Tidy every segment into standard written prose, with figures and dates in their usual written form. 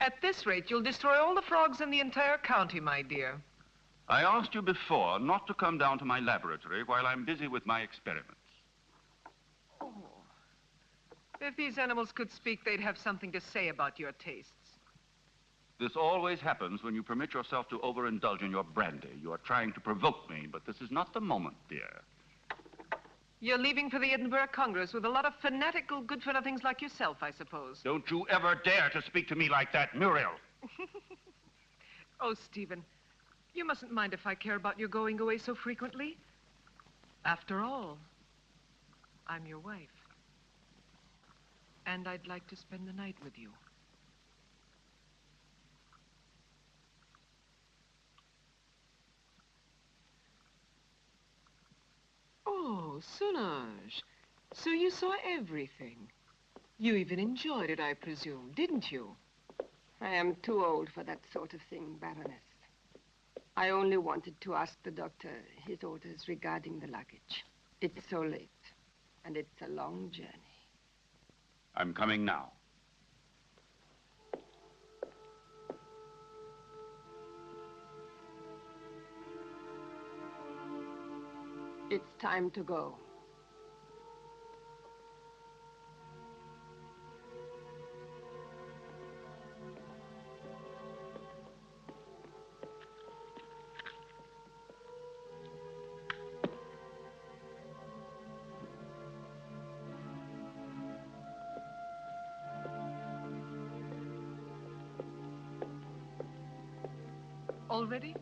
At this rate, you'll destroy all the frogs in the entire county, my dear. I asked you before not to come down to my laboratory while I'm busy with my experiments. Oh. If these animals could speak, they'd have something to say about your tastes. This always happens when you permit yourself to overindulge in your brandy. You are trying to provoke me, but this is not the moment, dear. You're leaving for the Edinburgh Congress with a lot of fanatical good-for-nothings like yourself, I suppose. Don't you ever dare to speak to me like that, Muriel. Oh, Stephen, you mustn't mind if I care about your going away so frequently. After all, I'm your wife. And I'd like to spend the night with you. Oh, Solange. So you saw everything. You even enjoyed it, I presume, didn't you? I am too old for that sort of thing, Baroness. I only wanted to ask the doctor his orders regarding the luggage. It's so late, and it's a long journey. I'm coming now. It's time to go. Already?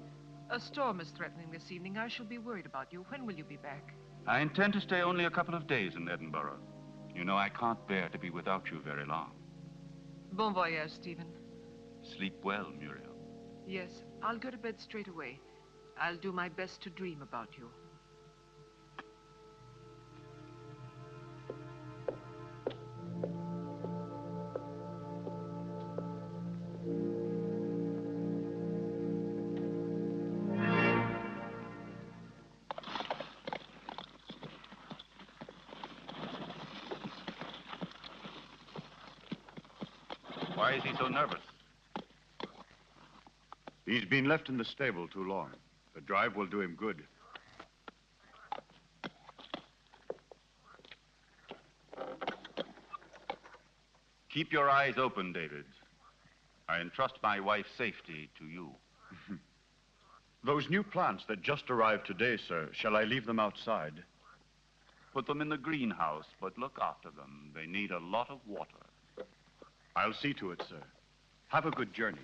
A storm is threatening this evening. I shall be worried about you. When will you be back? I intend to stay only a couple of days in Edinburgh. You know, I can't bear to be without you very long. Bon voyage, Stephen. Sleep well, Muriel. Yes, I'll go to bed straight away. I'll do my best to dream about you. Why is he so nervous? He's been left in the stable too long. The drive will do him good. Keep your eyes open, David. I entrust my wife's safety to you. Those new plants that just arrived today, sir, shall I leave them outside? Put them in the greenhouse, but look after them. They need a lot of water. I'll see to it, sir. Have a good journey.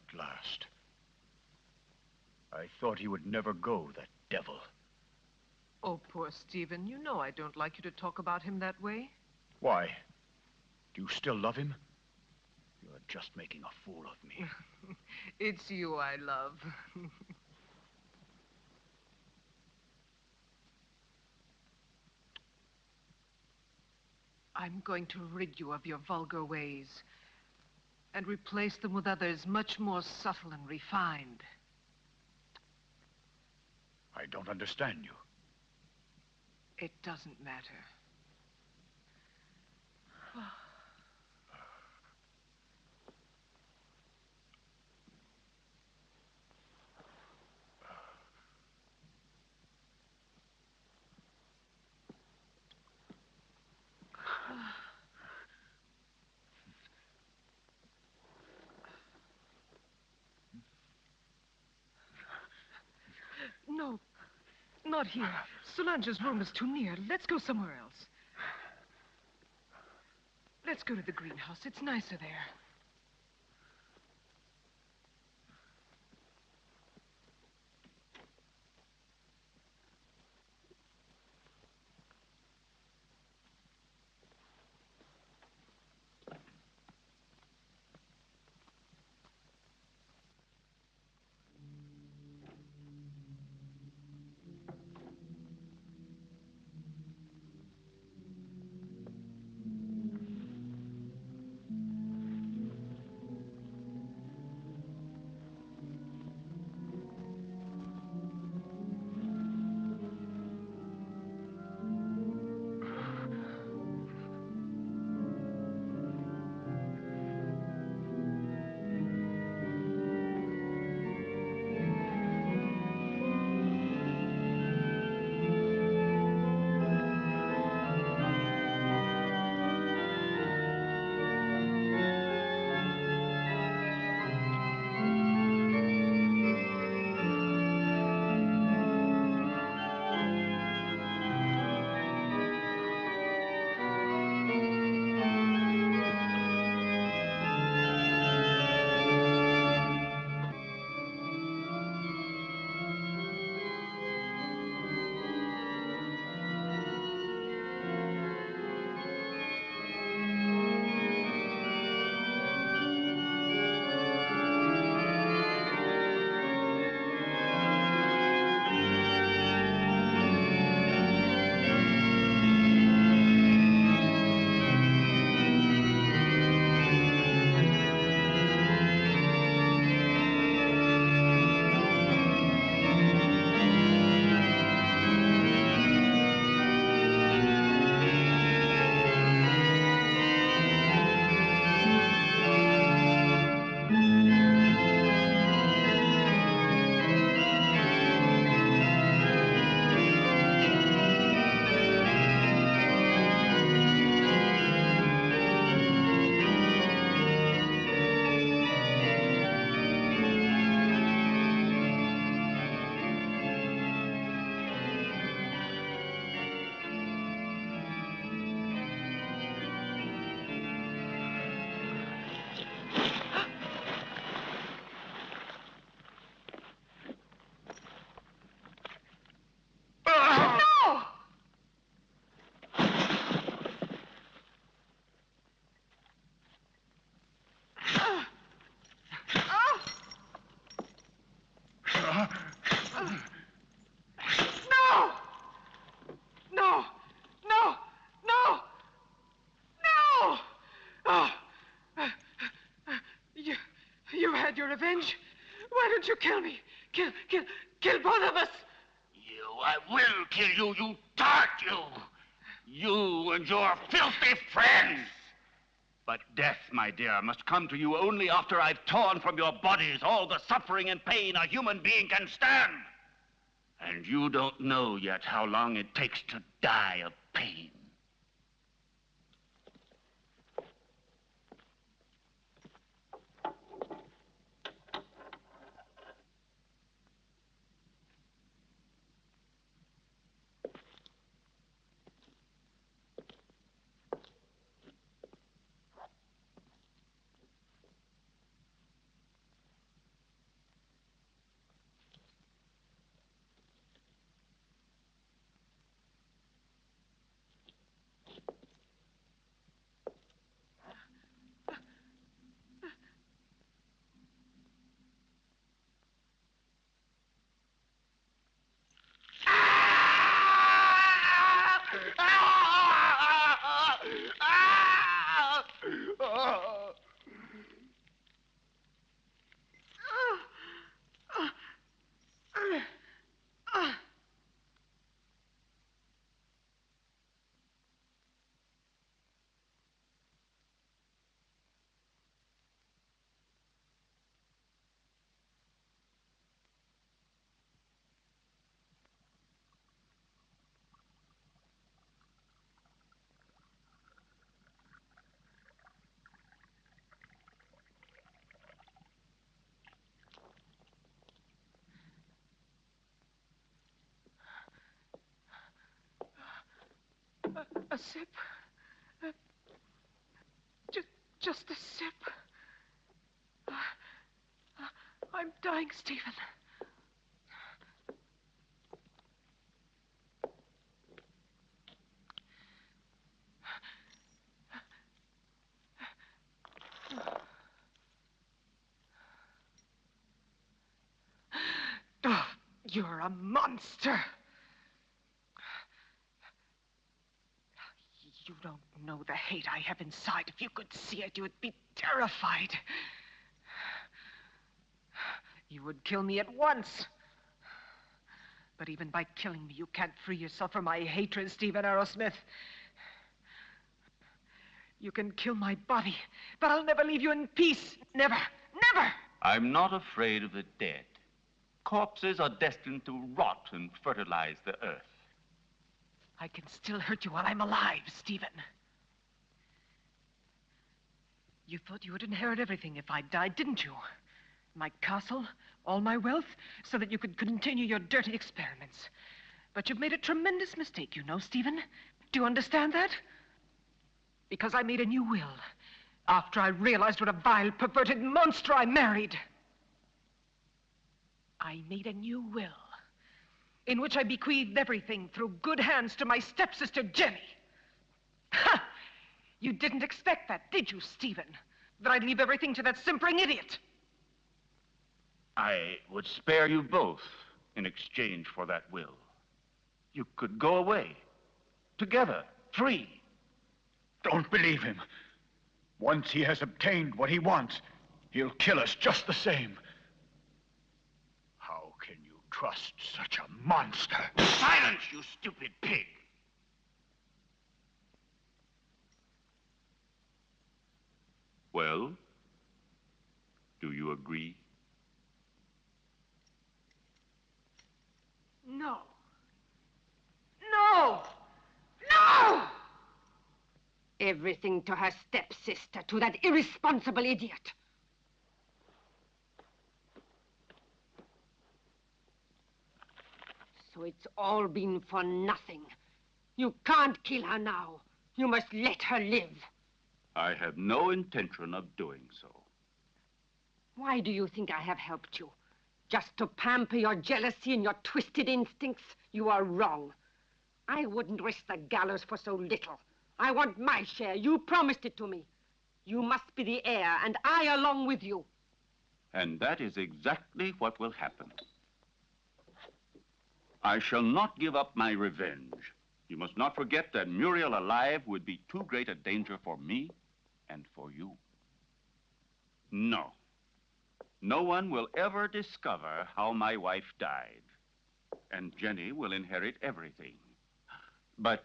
At last. I thought he would never go, that devil. Oh, poor Stephen. You know I don't like you to talk about him that way. Why? Do you still love him? You're just making a fool of me. It's you I love. I'm going to rid you of your vulgar ways and replace them with others much more subtle and refined. I don't understand you. It doesn't matter. No, not here. Solange's room is too near. Let's go somewhere else. Let's go to the greenhouse. It's nicer there. Your revenge? Why don't you kill me? Kill both of us! I will kill you, you tart, you! You and your filthy friends! But death, my dear, must come to you only after I've torn from your bodies all the suffering and pain a human being can stand. And you don't know yet how long it takes to die of pain. Ah! Oh! A sip. Just a sip. I'm dying, Stephen. Oh, you're a monster. You don't know the hate I have inside. If you could see it, you would be terrified. You would kill me at once. But even by killing me, you can't free yourself from my hatred, Stephen Arrowsmith. You can kill my body, but I'll never leave you in peace. Never, never! I'm not afraid of the dead. Corpses are destined to rot and fertilize the earth. I can still hurt you while I'm alive, Stephen. You thought you would inherit everything if I died, didn't you? My castle, all my wealth, so that you could continue your dirty experiments. But you've made a tremendous mistake, you know, Stephen. Do you understand that? Because I made a new will after I realized what a vile, perverted monster I married. I made a new will in which I bequeathed everything through good hands to my stepsister, Jenny. Ha! You didn't expect that, did you, Stephen? That I'd leave everything to that simpering idiot? I would spare you both in exchange for that will. You could go away, together, free. Don't believe him. Once he has obtained what he wants, he'll kill us just the same. How can you trust such a monster? Silence, you stupid pig! Well, do you agree? No. No! No! Everything to her stepsister, to that irresponsible idiot. So it's all been for nothing. You can't kill her now. You must let her live. I have no intention of doing so. Why do you think I have helped you? Just to pamper your jealousy and your twisted instincts? You are wrong. I wouldn't risk the gallows for so little. I want my share. You promised it to me. You must be the heir, and I along with you. And that is exactly what will happen. I shall not give up my revenge. You must not forget that Muriel alive would be too great a danger for me and for you. No. No one will ever discover how my wife died. And Jenny will inherit everything. But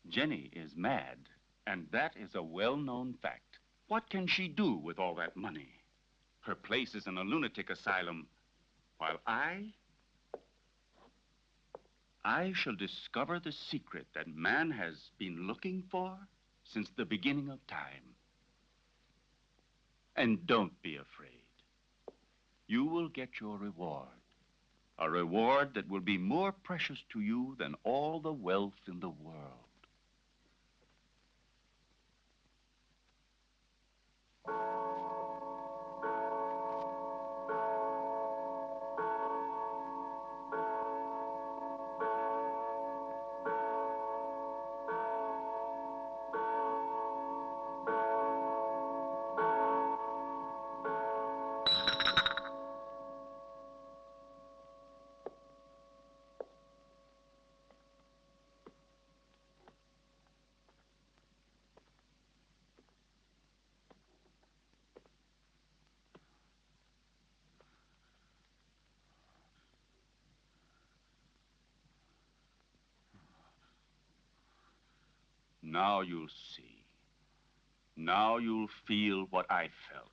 Jenny is mad, and that is a well-known fact. What can she do with all that money? Her place is in a lunatic asylum, while I shall discover the secret that man has been looking for since the beginning of time. And don't be afraid. You will get your reward. A reward that will be more precious to you than all the wealth in the world. Now you'll see. Now you'll feel what I felt.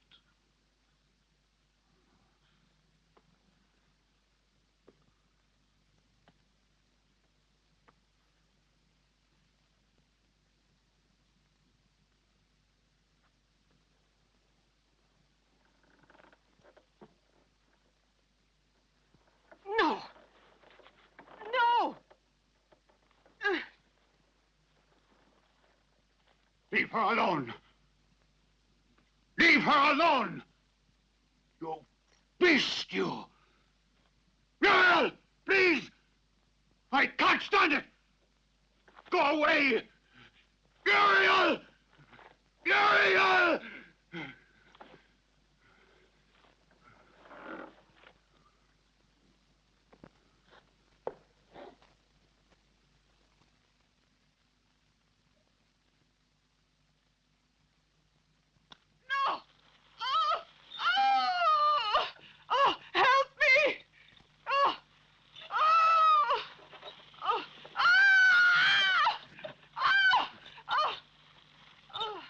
No! No! Leave her alone! Leave her alone! You beast, you! Muriel! Please! I can't stand it! Go away! Muriel! Muriel! No! Oh! Oh! Oh! Help me! Oh! Oh! Oh! Ah! Oh! Oh! Oh!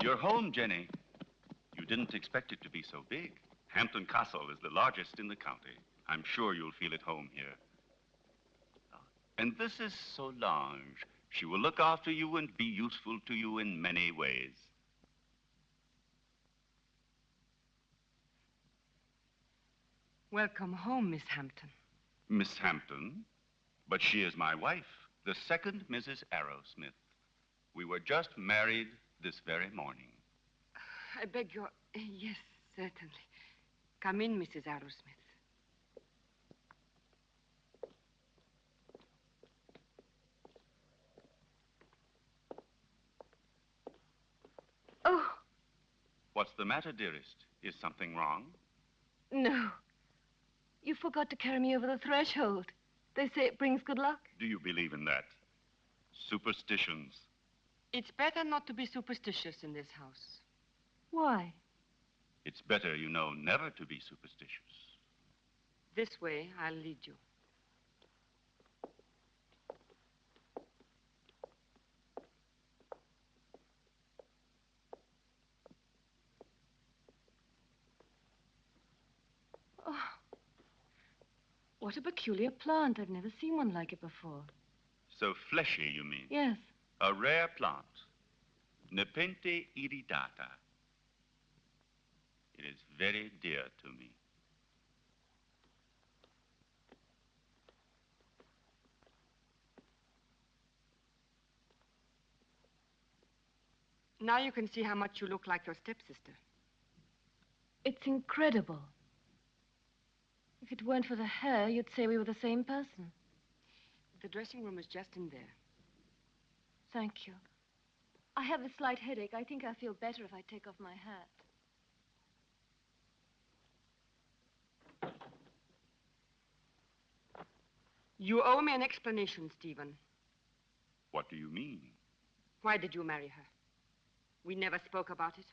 You're home, Jenny. You didn't expect it to be so big. Hampton Castle is the largest in the county. I'm sure you'll feel at home here. And this is Solange. She will look after you and be useful to you in many ways. Welcome home, Miss Hampton. Miss Hampton? But she is my wife, the second Mrs. Arrowsmith. We were just married this very morning. I beg your... Yes, certainly. Come in, Mrs. Arrowsmith. Oh, What's the matter, dearest? Is something wrong? no. You forgot to carry me over the threshold. They say it brings good luck. Do you believe in that? Superstitions. It's better not to be superstitious in this house. Why? It's better, you know, never to be superstitious. This way, I'll lead you. Oh, what a peculiar plant. I've never seen one like it before. So fleshy, you mean? Yes. A rare plant. Nepenthe iridata. It is very dear to me. Now you can see how much you look like your stepsister. It's incredible. If it weren't for the hair, you'd say we were the same person. The dressing room is just in there. Thank you. I have a slight headache. I think I'll feel better if I take off my hat. You owe me an explanation, Stephen. What do you mean? Why did you marry her? We never spoke about it.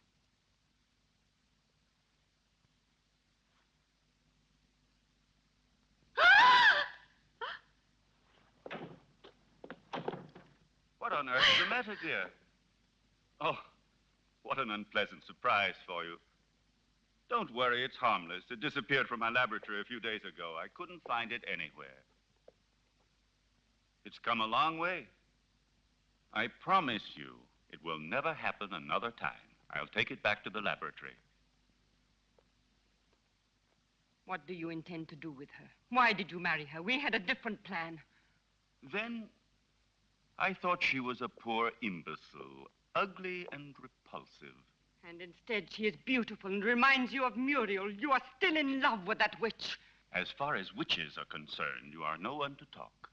What on earth is the matter, dear? Oh, what an unpleasant surprise for you. Don't worry, it's harmless. It disappeared from my laboratory a few days ago. I couldn't find it anywhere. It's come a long way. I promise you, it will never happen another time. I'll take it back to the laboratory. What do you intend to do with her? Why did you marry her? We had a different plan. Then, I thought she was a poor imbecile, ugly and repulsive. And instead, she is beautiful and reminds you of Muriel. You are still in love with that witch. As far as witches are concerned, you are no one to talk.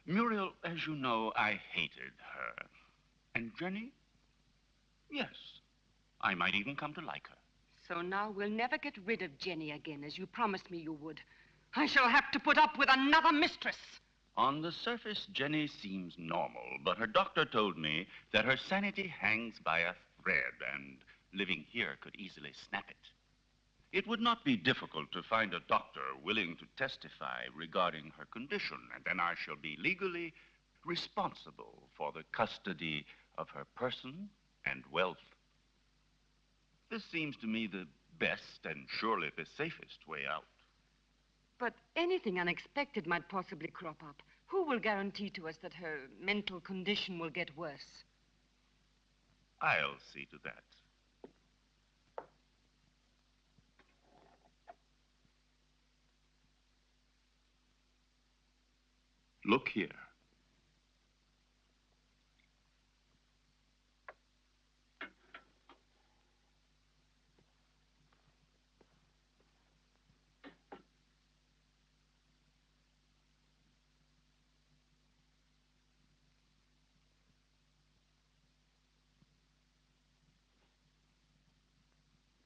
Muriel, as you know, I hated her. And Jenny? Yes, I might even come to like her. So now we'll never get rid of Jenny again, as you promised me you would. I shall have to put up with another mistress. On the surface, Jenny seems normal, but her doctor told me that her sanity hangs by a thread, and living here could easily snap it. It would not be difficult to find a doctor willing to testify regarding her condition, and then I shall be legally responsible for the custody of her person and wealth. This seems to me the best and surely the safest way out. But anything unexpected might possibly crop up. Who will guarantee to us that her mental condition will get worse? I'll see to that. Look here.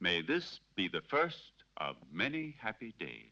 May this be the first of many happy days.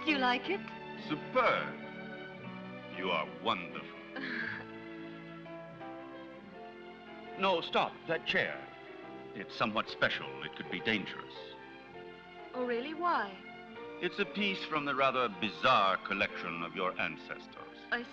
Do you like it? Superb. You are wonderful. No, stop. That chair. It's somewhat special. It could be dangerous. Oh, really? Why? It's a piece from the rather bizarre collection of your ancestors. I see.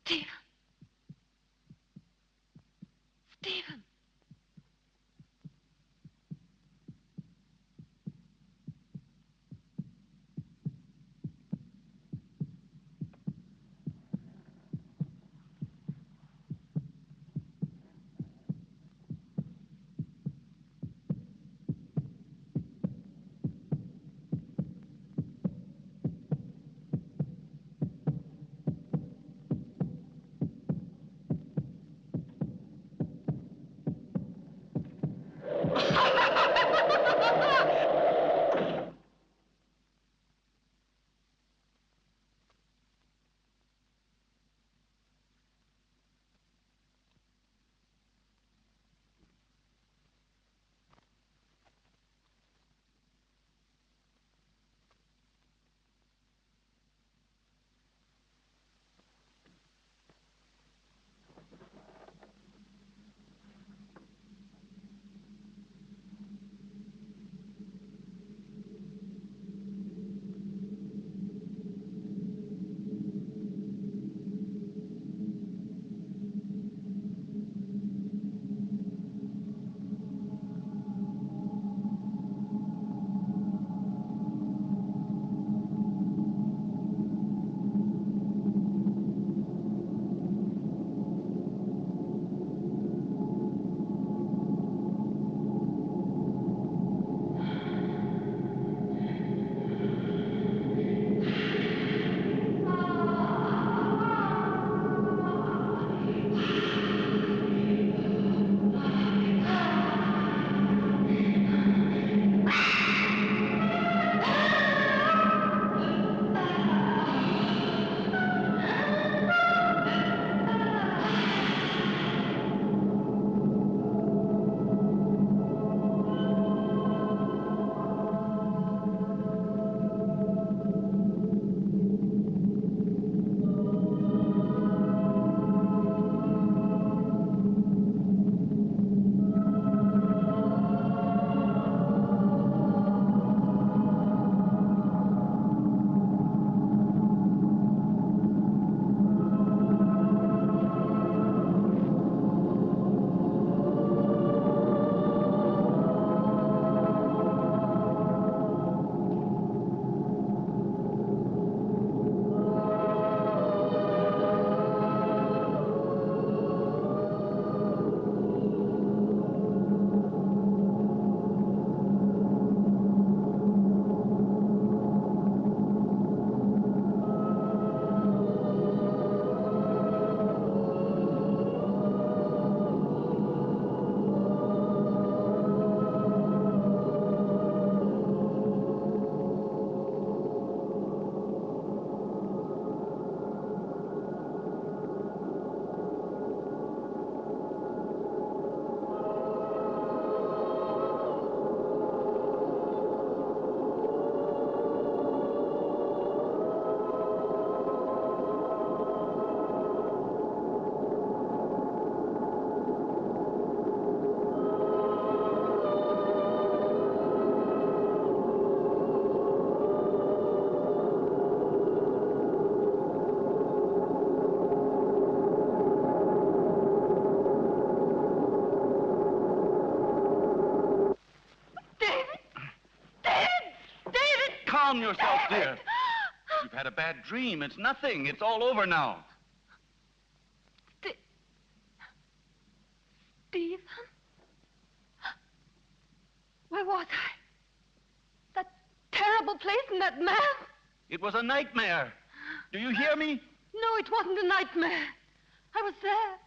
Stephen. Stephen. Calm yourself, dear. You've had a bad dream. It's nothing. It's all over now. Stephen? Where was I? That terrible place and that man? It was a nightmare. Do you hear me? No, it wasn't a nightmare. I was there.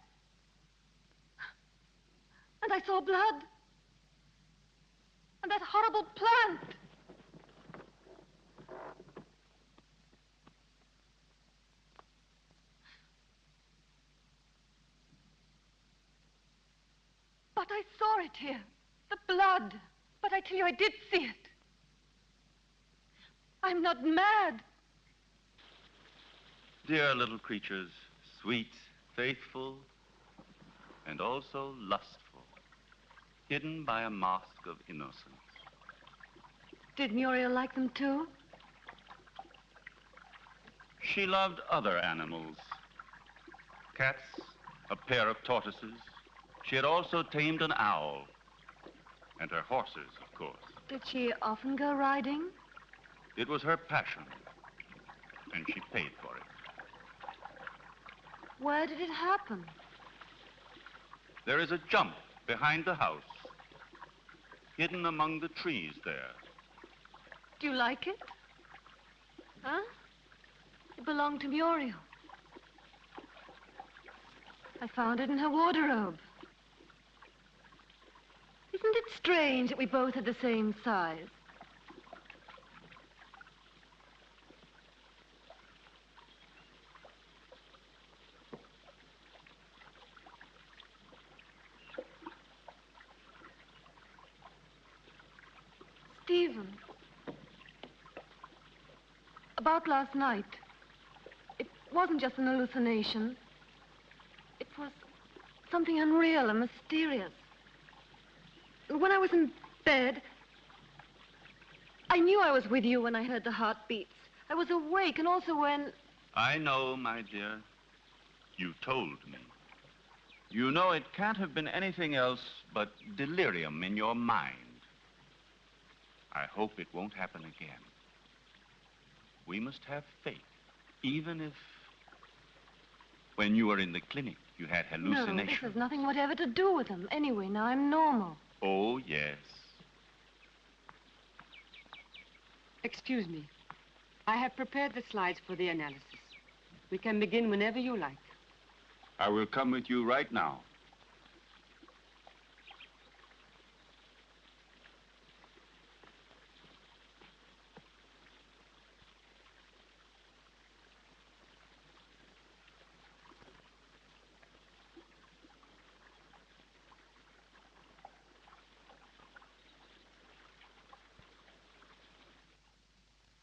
And I saw blood. And that horrible plant. But I saw it here. The blood. But I tell you, I did see it. I'm not mad. Dear little creatures, sweet, faithful, and also lustful, hidden by a mask of innocence. Did Muriel like them too? She loved other animals, cats, a pair of tortoises. She had also tamed an owl. And her horses, of course. Did she often go riding? It was her passion. And she paid for it. Where did it happen? There is a jump behind the house, hidden among the trees there. Do you like it? Huh? It belonged to Muriel. I found it in her wardrobe. Isn't it strange that we both are the same size? Stephen, about last night, it wasn't just an hallucination. It was something unreal and mysterious. When I was in bed, I knew I was with you when I heard the heartbeats. I was awake, and also when... I know, my dear. You told me. You know it can't have been anything else but delirium in your mind. I hope it won't happen again. We must have faith, even if... When you were in the clinic, you had hallucinations. No, this has nothing whatever to do with them. Anyway, now I'm normal. Oh, yes. Excuse me. I have prepared the slides for the analysis. We can begin whenever you like. I will come with you right now.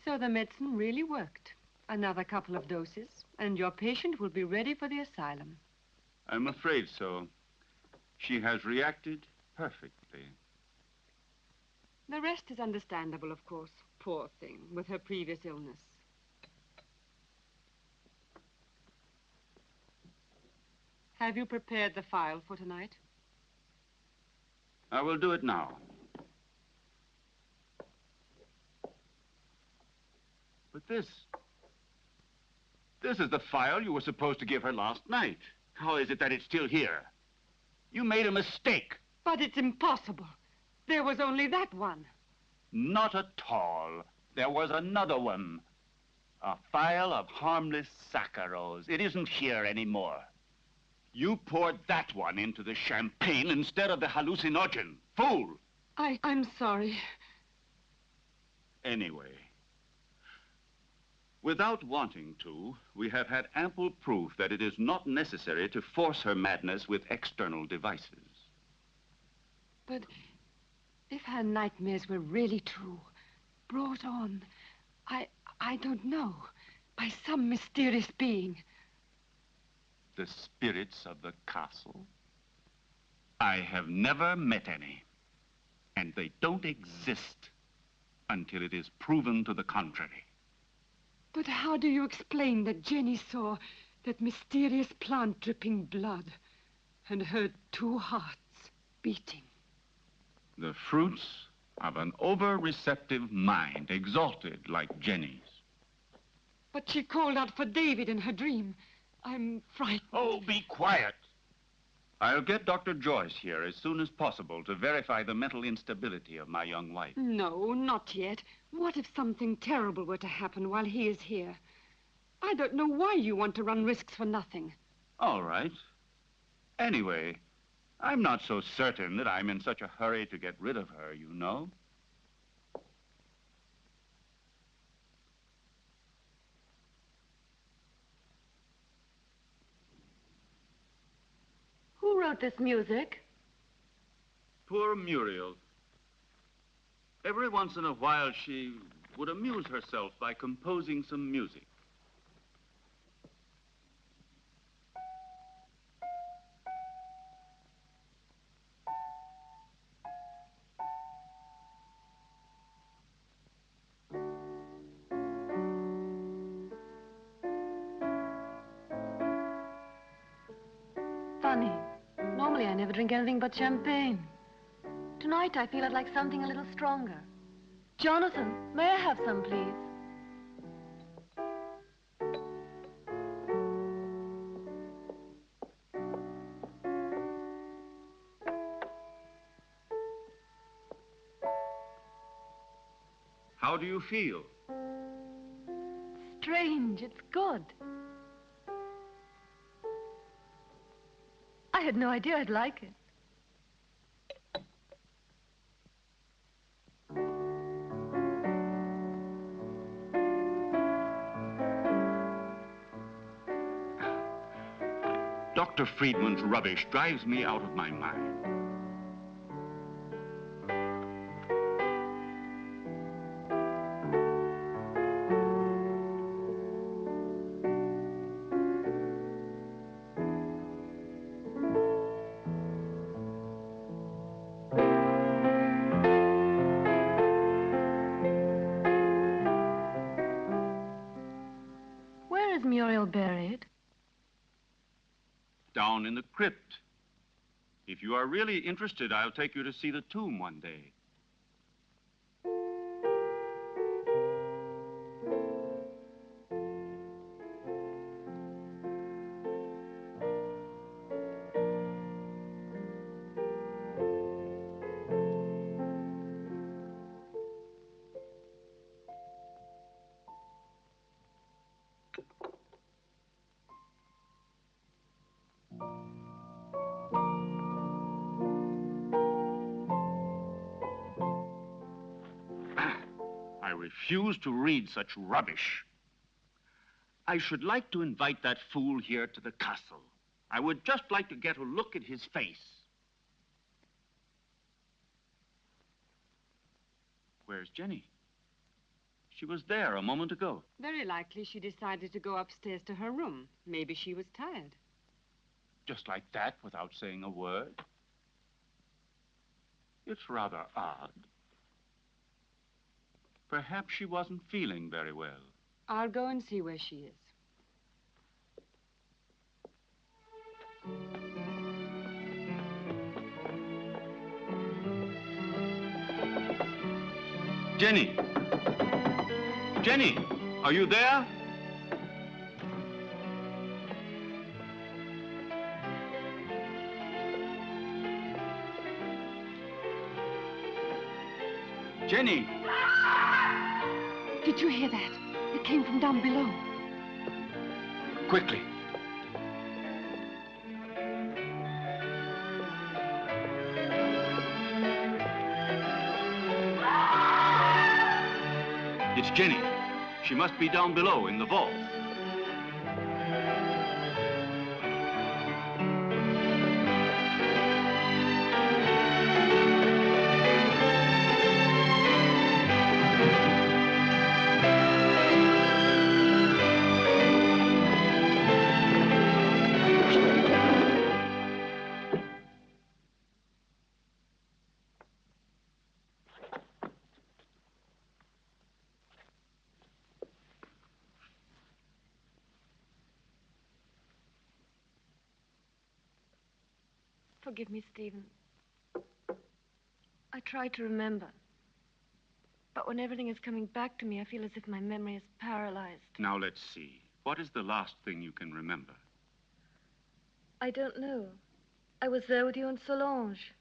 So the medicine really worked. Another couple of doses, and your patient will be ready for the asylum. I'm afraid so. She has reacted perfectly. The rest is understandable, of course. Poor thing, with her previous illness. Have you prepared the file for tonight? I will do it now. But this is the file you were supposed to give her last night. How is it that it's still here? You made a mistake. But it's impossible. There was only that one. Not at all. There was another one. A file of harmless saccharos. It isn't here anymore. You poured that one into the champagne instead of the hallucinogen. Fool! I'm sorry. Anyway, without wanting to, we have had ample proof that it is not necessary to force her madness with external devices. But if her nightmares were really true, brought on, I don't know, by some mysterious being. The spirits of the castle? I have never met any. And they don't exist until it is proven to the contrary. But how do you explain that Jenny saw that mysterious plant dripping blood and heard two hearts beating? The fruits of an over-receptive mind, exalted like Jenny's. But she called out for David in her dream. I'm frightened. Oh, be quiet. I'll get Dr. Joyce here as soon as possible to verify the mental instability of my young wife. No, not yet. What if something terrible were to happen while he is here? I don't know why you want to run risks for nothing. All right. Anyway, I'm not so certain that I'm in such a hurry to get rid of her, you know. Who wrote this music? Poor Muriel. Every once in a while, she would amuse herself by composing some music. Normally, I never drink anything but champagne. Tonight, I feel I'd like something a little stronger. Jonathan, may I have some, please? How do you feel? Strange, it's good. I had no idea I'd like it. Dr. Friedman's rubbish drives me out of my mind. Where is Muriel buried? Down in the crypt. If you are really interested, I'll take you to see the tomb one day. I refuse to read such rubbish. I should like to invite that fool here to the castle. I would just like to get a look at his face. Where's Jenny? She was there a moment ago. Very likely she decided to go upstairs to her room. Maybe she was tired. Just like that, without saying a word. It's rather odd. Perhaps she wasn't feeling very well. I'll go and see where she is. Jenny! Jenny, are you there? Jenny! Did you hear that? It came from down below. Quickly. It's Jenny. She must be down below in the vault. Forgive me, Stephen. I try to remember. But when everything is coming back to me, I feel as if my memory is paralyzed. Now, let's see. What is the last thing you can remember? I don't know. I was there with you and Solange.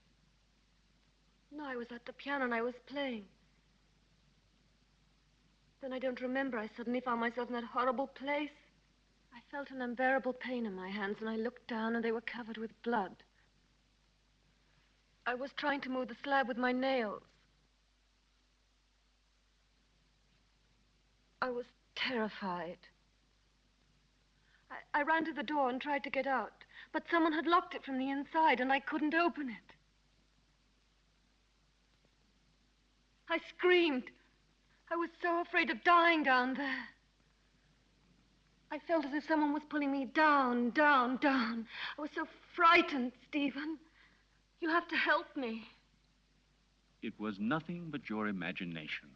No, I was at the piano and I was playing. Then I don't remember. I suddenly found myself in that horrible place. I felt an unbearable pain in my hands, and I looked down, and they were covered with blood. I was trying to move the slab with my nails. I was terrified. I ran to the door and tried to get out, but someone had locked it from the inside, and I couldn't open it. I screamed. I was so afraid of dying down there. I felt as if someone was pulling me down, down, down. I was so frightened, Stephen. You have to help me. It was nothing but your imagination.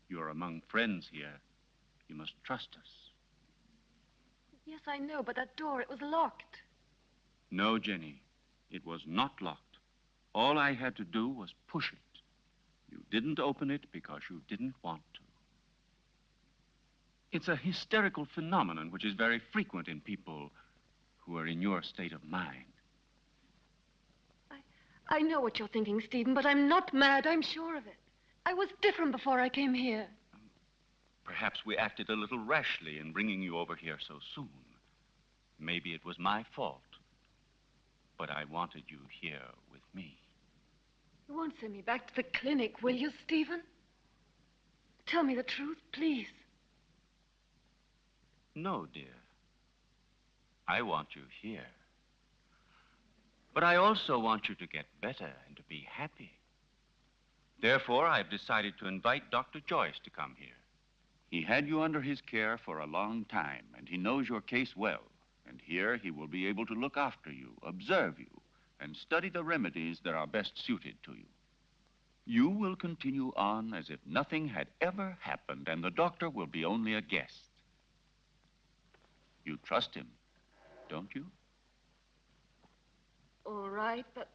You're among friends here. You must trust us. Yes, I know, but that door, it was locked. No, Jenny. It was not locked. All I had to do was push it. You didn't open it because you didn't want to. It's a hysterical phenomenon which is very frequent in people who are in your state of mind. I know what you're thinking, Stephen, but I'm not mad. I'm sure of it. I was different before I came here. Perhaps we acted a little rashly in bringing you over here so soon. Maybe it was my fault. But I wanted you here with me. You won't send me back to the clinic, will you, Stephen? Tell me the truth, please. No, dear. I want you here. But I also want you to get better and to be happy. Therefore, I've decided to invite Dr. Joyce to come here. He had you under his care for a long time, and he knows your case well. And here he will be able to look after you, observe you, and study the remedies that are best suited to you. You will continue on as if nothing had ever happened, and the doctor will be only a guest. You trust him, don't you? All right, but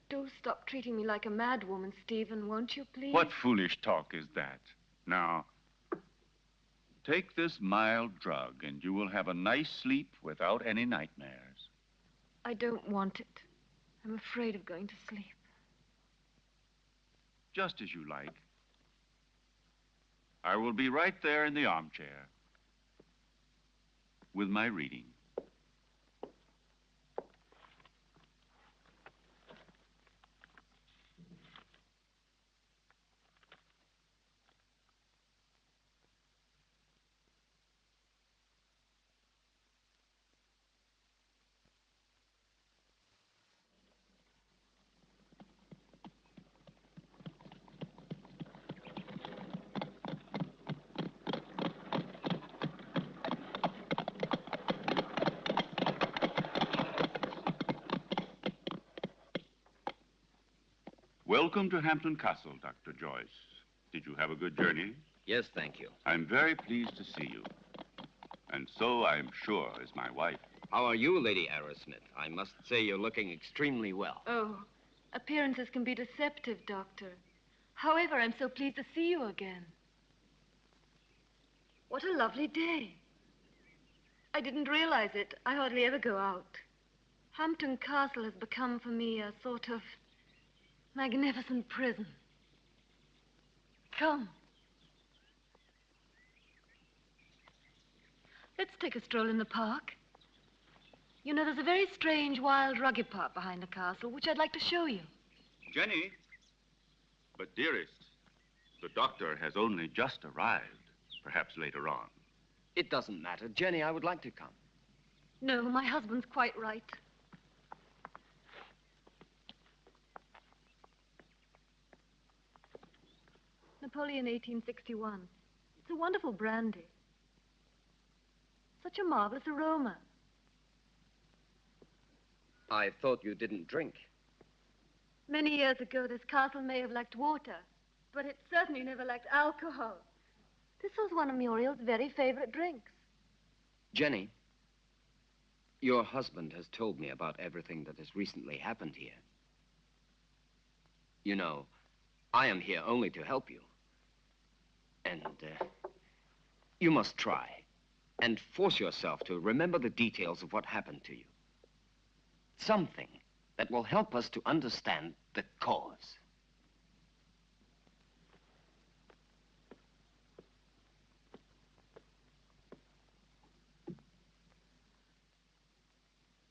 do stop treating me like a mad woman, Stephen, won't you, please? What foolish talk is that? Now, take this mild drug, and you will have a nice sleep without any nightmares. I don't want it. I'm afraid of going to sleep. Just as you like. I will be right there in the armchair with my reading. Welcome to Hampton Castle, Dr. Joyce. Did you have a good journey? Yes, thank you. I'm very pleased to see you. And so, I'm sure, is my wife. How are you, Lady Arrowsmith? I must say you're looking extremely well. Oh, appearances can be deceptive, Doctor. However, I'm so pleased to see you again. What a lovely day. I didn't realize it. I hardly ever go out. Hampton Castle has become for me a sort of magnificent prison. Come. Let's take a stroll in the park. You know, there's a very strange, wild, rugged part behind the castle, which I'd like to show you. Jenny? But, dearest, the doctor has only just arrived. Perhaps later on. It doesn't matter. Jenny, I would like to come. No, my husband's quite right. Napoleon 1861. It's a wonderful brandy. Such a marvelous aroma. I thought you didn't drink. Many years ago, this castle may have lacked water, but it certainly never lacked alcohol. This was one of Muriel's very favorite drinks. Jenny, your husband has told me about everything that has recently happened here. You know, I am here only to help you. And you must try and force yourself to remember the details of what happened to you. Something that will help us to understand the cause.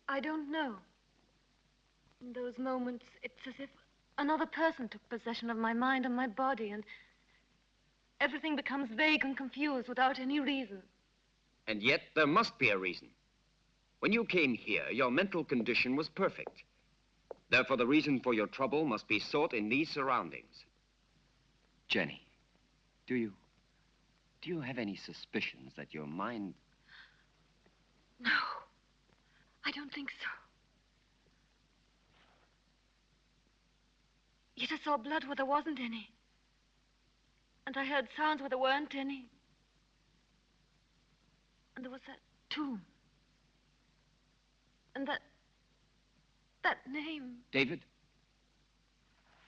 I don't know. In those moments, it's as if another person took possession of my mind and my body, and everything becomes vague and confused without any reason. And yet, there must be a reason. When you came here, your mental condition was perfect. Therefore, the reason for your trouble must be sought in these surroundings. Jenny, do you have any suspicions that your mind... No, I don't think so. Yet I saw blood where there wasn't any. And I heard sounds where there weren't any. And there was that tomb. And that That name. David?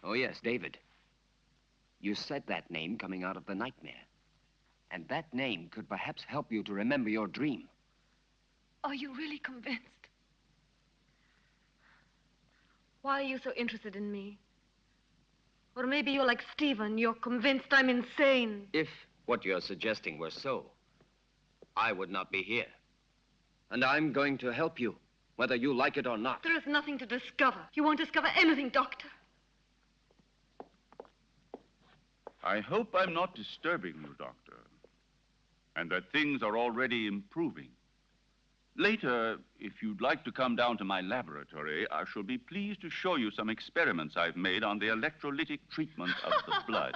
Oh, yes, David. You said that name coming out of the nightmare. And that name could perhaps help you to remember your dream. Are you really convinced? Why are you so interested in me? Or maybe you're like Stephen. You're convinced I'm insane. If what you're suggesting were so, I would not be here. And I'm going to help you, whether you like it or not. There is nothing to discover. You won't discover anything, Doctor. I hope I'm not disturbing you, Doctor, and that things are already improving. Later, if you'd like to come down to my laboratory, I shall be pleased to show you some experiments I've made on the electrolytic treatment of the blood.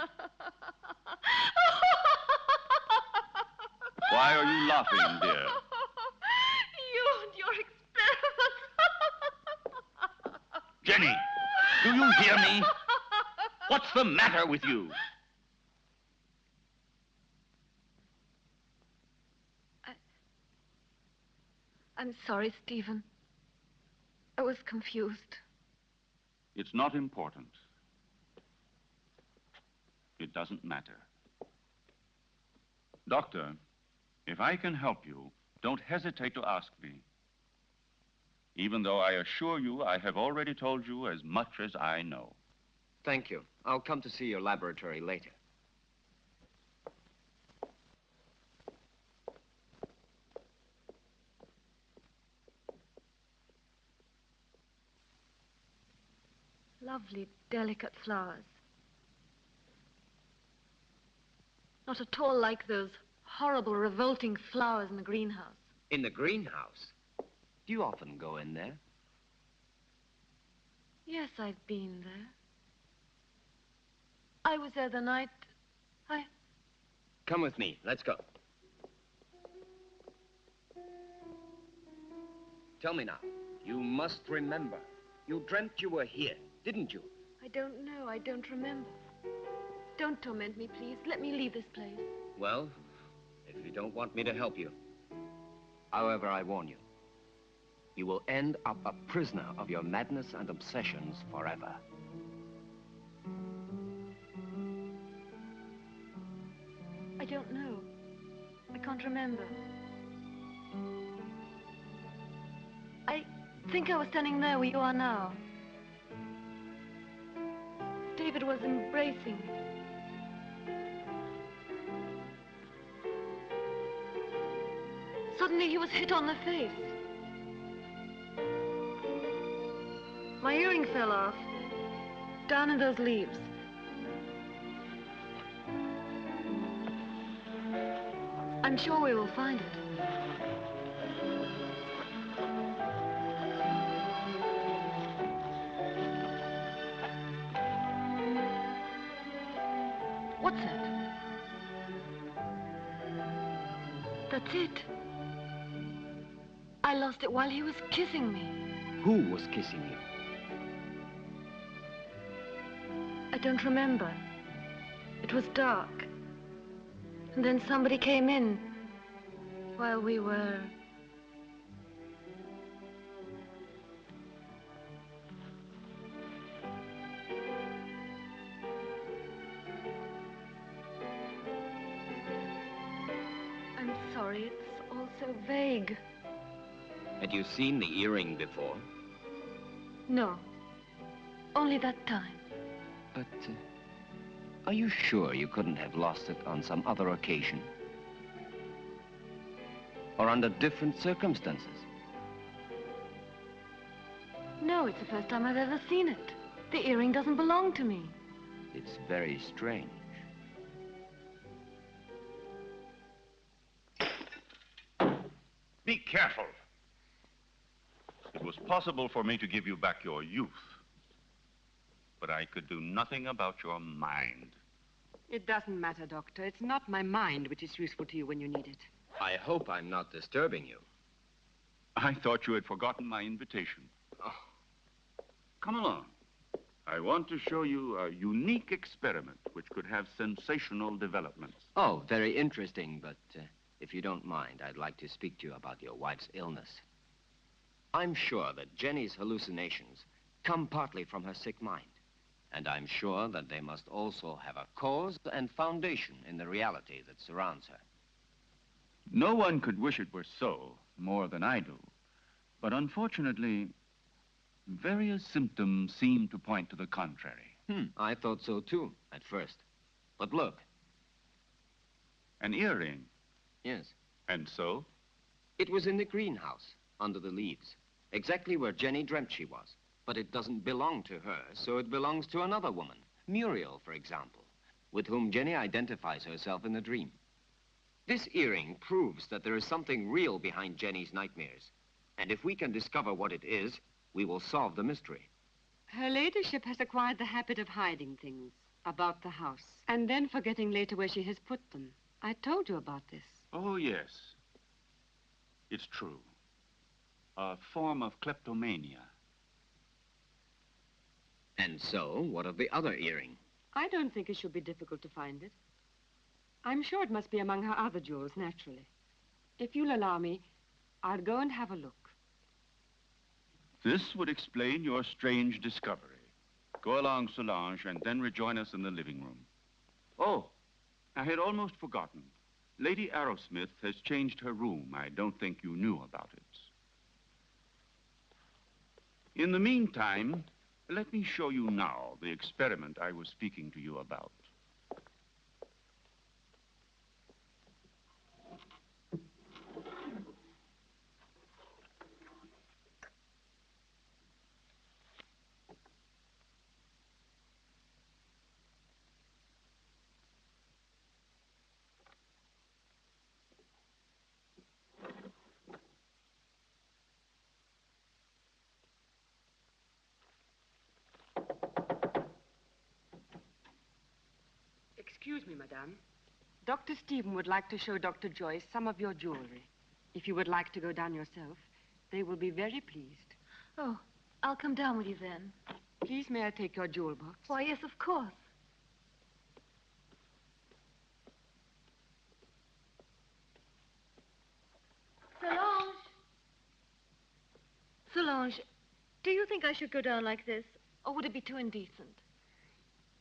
Why are you laughing, dear? You and your experiments. Jenny, do you hear me? What's the matter with you? I'm sorry, Stephen. I was confused. It's not important. It doesn't matter. Doctor, if I can help you, don't hesitate to ask me. Even though I assure you I have already told you as much as I know. Thank you. I'll come to see your laboratory later. Lovely, delicate flowers. Not at all like those horrible, revolting flowers in the greenhouse. In the greenhouse? Do you often go in there? Yes, I've been there. I was there the night Come with me. Let's go. Tell me now. You must remember. You dreamt you were here, didn't you? I don't know. I don't remember. Don't torment me, please. Let me leave this place. Well, if you don't want me to help you. However, I warn you. You will end up a prisoner of your madness and obsessions forever. I don't know. I can't remember. I think I was standing there where you are now. David was embracing me. Suddenly he was hit on the face. My earring fell off, down in those leaves. I'm sure we will find it. What's that? That's it. I lost it while he was kissing me. Who was kissing you? I don't remember. It was dark. And then somebody came in while we were... I'm sorry, it's all so vague. Had you seen the earring before? No, only that time. But, are you sure you couldn't have lost it on some other occasion? Or under different circumstances? No, it's the first time I've ever seen it. The earring doesn't belong to me. It's very strange. Be careful. It was possible for me to give you back your youth, but I could do nothing about your mind. It doesn't matter, Doctor. It's not my mind which is useful to you when you need it. I hope I'm not disturbing you. I thought you had forgotten my invitation. Oh. Come along. I want to show you a unique experiment which could have sensational developments. Oh, very interesting, but if you don't mind, I'd like to speak to you about your wife's illness. I'm sure that Jenny's hallucinations come partly from her sick mind. And I'm sure that they must also have a cause and foundation in the reality that surrounds her. No one could wish it were so, more than I do. But unfortunately, various symptoms seem to point to the contrary. I thought so too, at first. But look. An earring? Yes. And so? It was in the greenhouse, under the leaves, exactly where Jenny dreamt she was. But it doesn't belong to her, so it belongs to another woman, Muriel, for example, with whom Jenny identifies herself in the dream. This earring proves that there is something real behind Jenny's nightmares. And if we can discover what it is, we will solve the mystery. Her ladyship has acquired the habit of hiding things about the house and then forgetting later where she has put them. I told you about this. Oh, yes. It's true. A form of kleptomania. And so, what of the other earring? I don't think it should be difficult to find it. I'm sure it must be among her other jewels, naturally. If you'll allow me, I'll go and have a look. This would explain your strange discovery. Go along, Solange, and then rejoin us in the living room. Oh, I had almost forgotten. Lady Arrowsmith has changed her room. I don't think you knew about it. In the meantime, let me show you now the experiment I was speaking to you about. Excuse me, madame. Dr. Stephen would like to show Dr. Joyce some of your jewelry. If you would like to go down yourself, they will be very pleased. Oh, I'll come down with you then. Please, may I take your jewel box? Why, yes, of course. Solange! Solange, do you think I should go down like this, or would it be too indecent?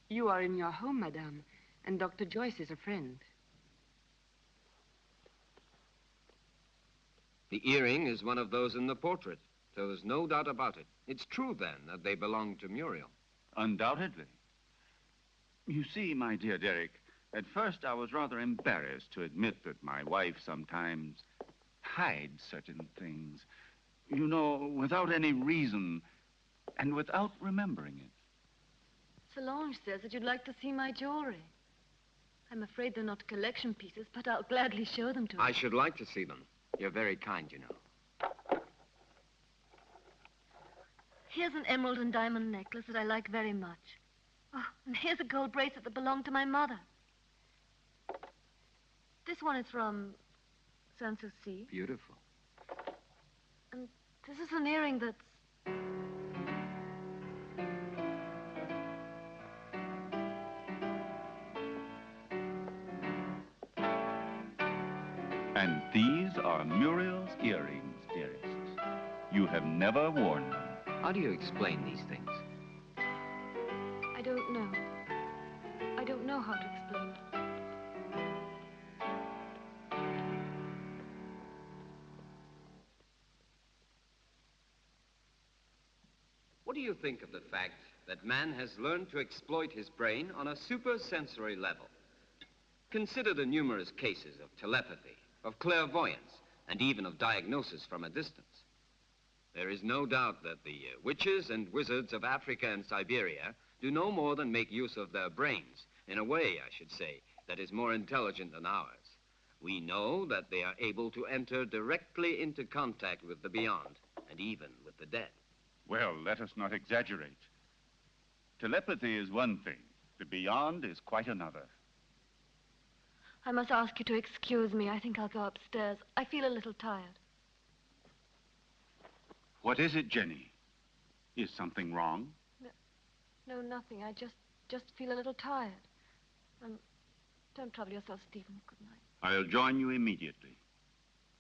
You are in your home, madame, and Dr. Joyce is a friend. The earring is one of those in the portrait, so there's no doubt about it. It's true, then, that they belong to Muriel. Undoubtedly. You see, my dear Derek, at first I was rather embarrassed to admit that my wife sometimes hides certain things. You know, without any reason and without remembering it. Solange says that you'd like to see my jewelry. I'm afraid they're not collection pieces, but I'll gladly show them to you. I should like to see them. You're very kind, you know. Here's an emerald and diamond necklace that I like very much. Oh, and here's a gold bracelet that belonged to my mother. This one is from Sanssouci. Beautiful. And this is an earring that's... And these are Muriel's earrings, dearest. You have never worn them. How do you explain these things? I don't know. I don't know how to explain it. What do you think of the fact that man has learned to exploit his brain on a supersensory level? Consider the numerous cases of telepathy, of clairvoyance, and even of diagnosis from a distance. There is no doubt that the witches and wizards of Africa and Siberia do no more than make use of their brains, in a way, I should say, that is more intelligent than ours. We know that they are able to enter directly into contact with the beyond, and even with the dead. Well, let us not exaggerate. Telepathy is one thing. The beyond is quite another. I must ask you to excuse me. I think I'll go upstairs. I feel a little tired. What is it, Jenny? Is something wrong? No, nothing. I just feel a little tired. Don't trouble yourself, Stephen. Good night. I'll join you immediately.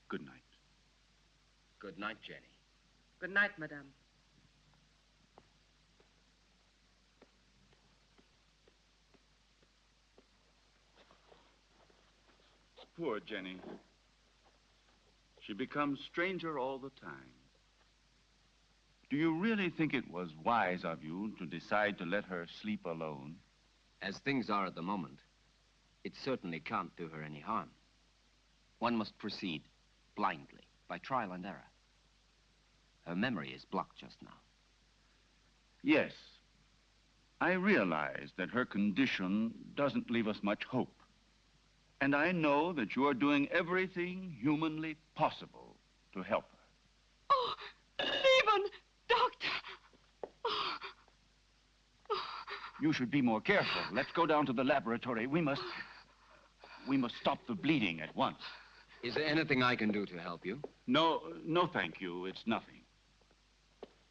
Good night. Good night, Jenny. Good night, madame. Poor Jenny. She becomes stranger all the time. Do you really think it was wise of you to decide to let her sleep alone? As things are at the moment, it certainly can't do her any harm. One must proceed blindly, by trial and error. Her memory is blocked just now. Yes. I realize that her condition doesn't leave us much hope. And I know that you are doing everything humanly possible to help her. Oh, Stephen! Doctor! You should be more careful. Let's go down to the laboratory. We must stop the bleeding at once. Is there anything I can do to help you? No, thank you. It's nothing.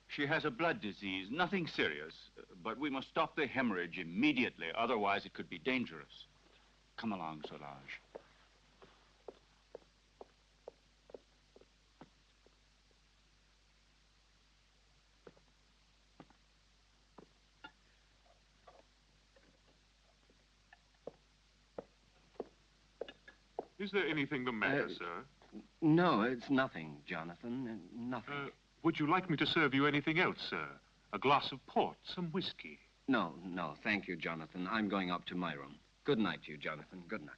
She has a blood disease, nothing serious. But we must stop the hemorrhage immediately. Otherwise, it could be dangerous. Come along, Solange. Is there anything the matter, sir? No, it's nothing, Jonathan. Nothing. Would you like me to serve you anything else, sir? A glass of port, some whiskey? No, thank you, Jonathan. I'm going up to my room. Good night to you, Jonathan. Good night.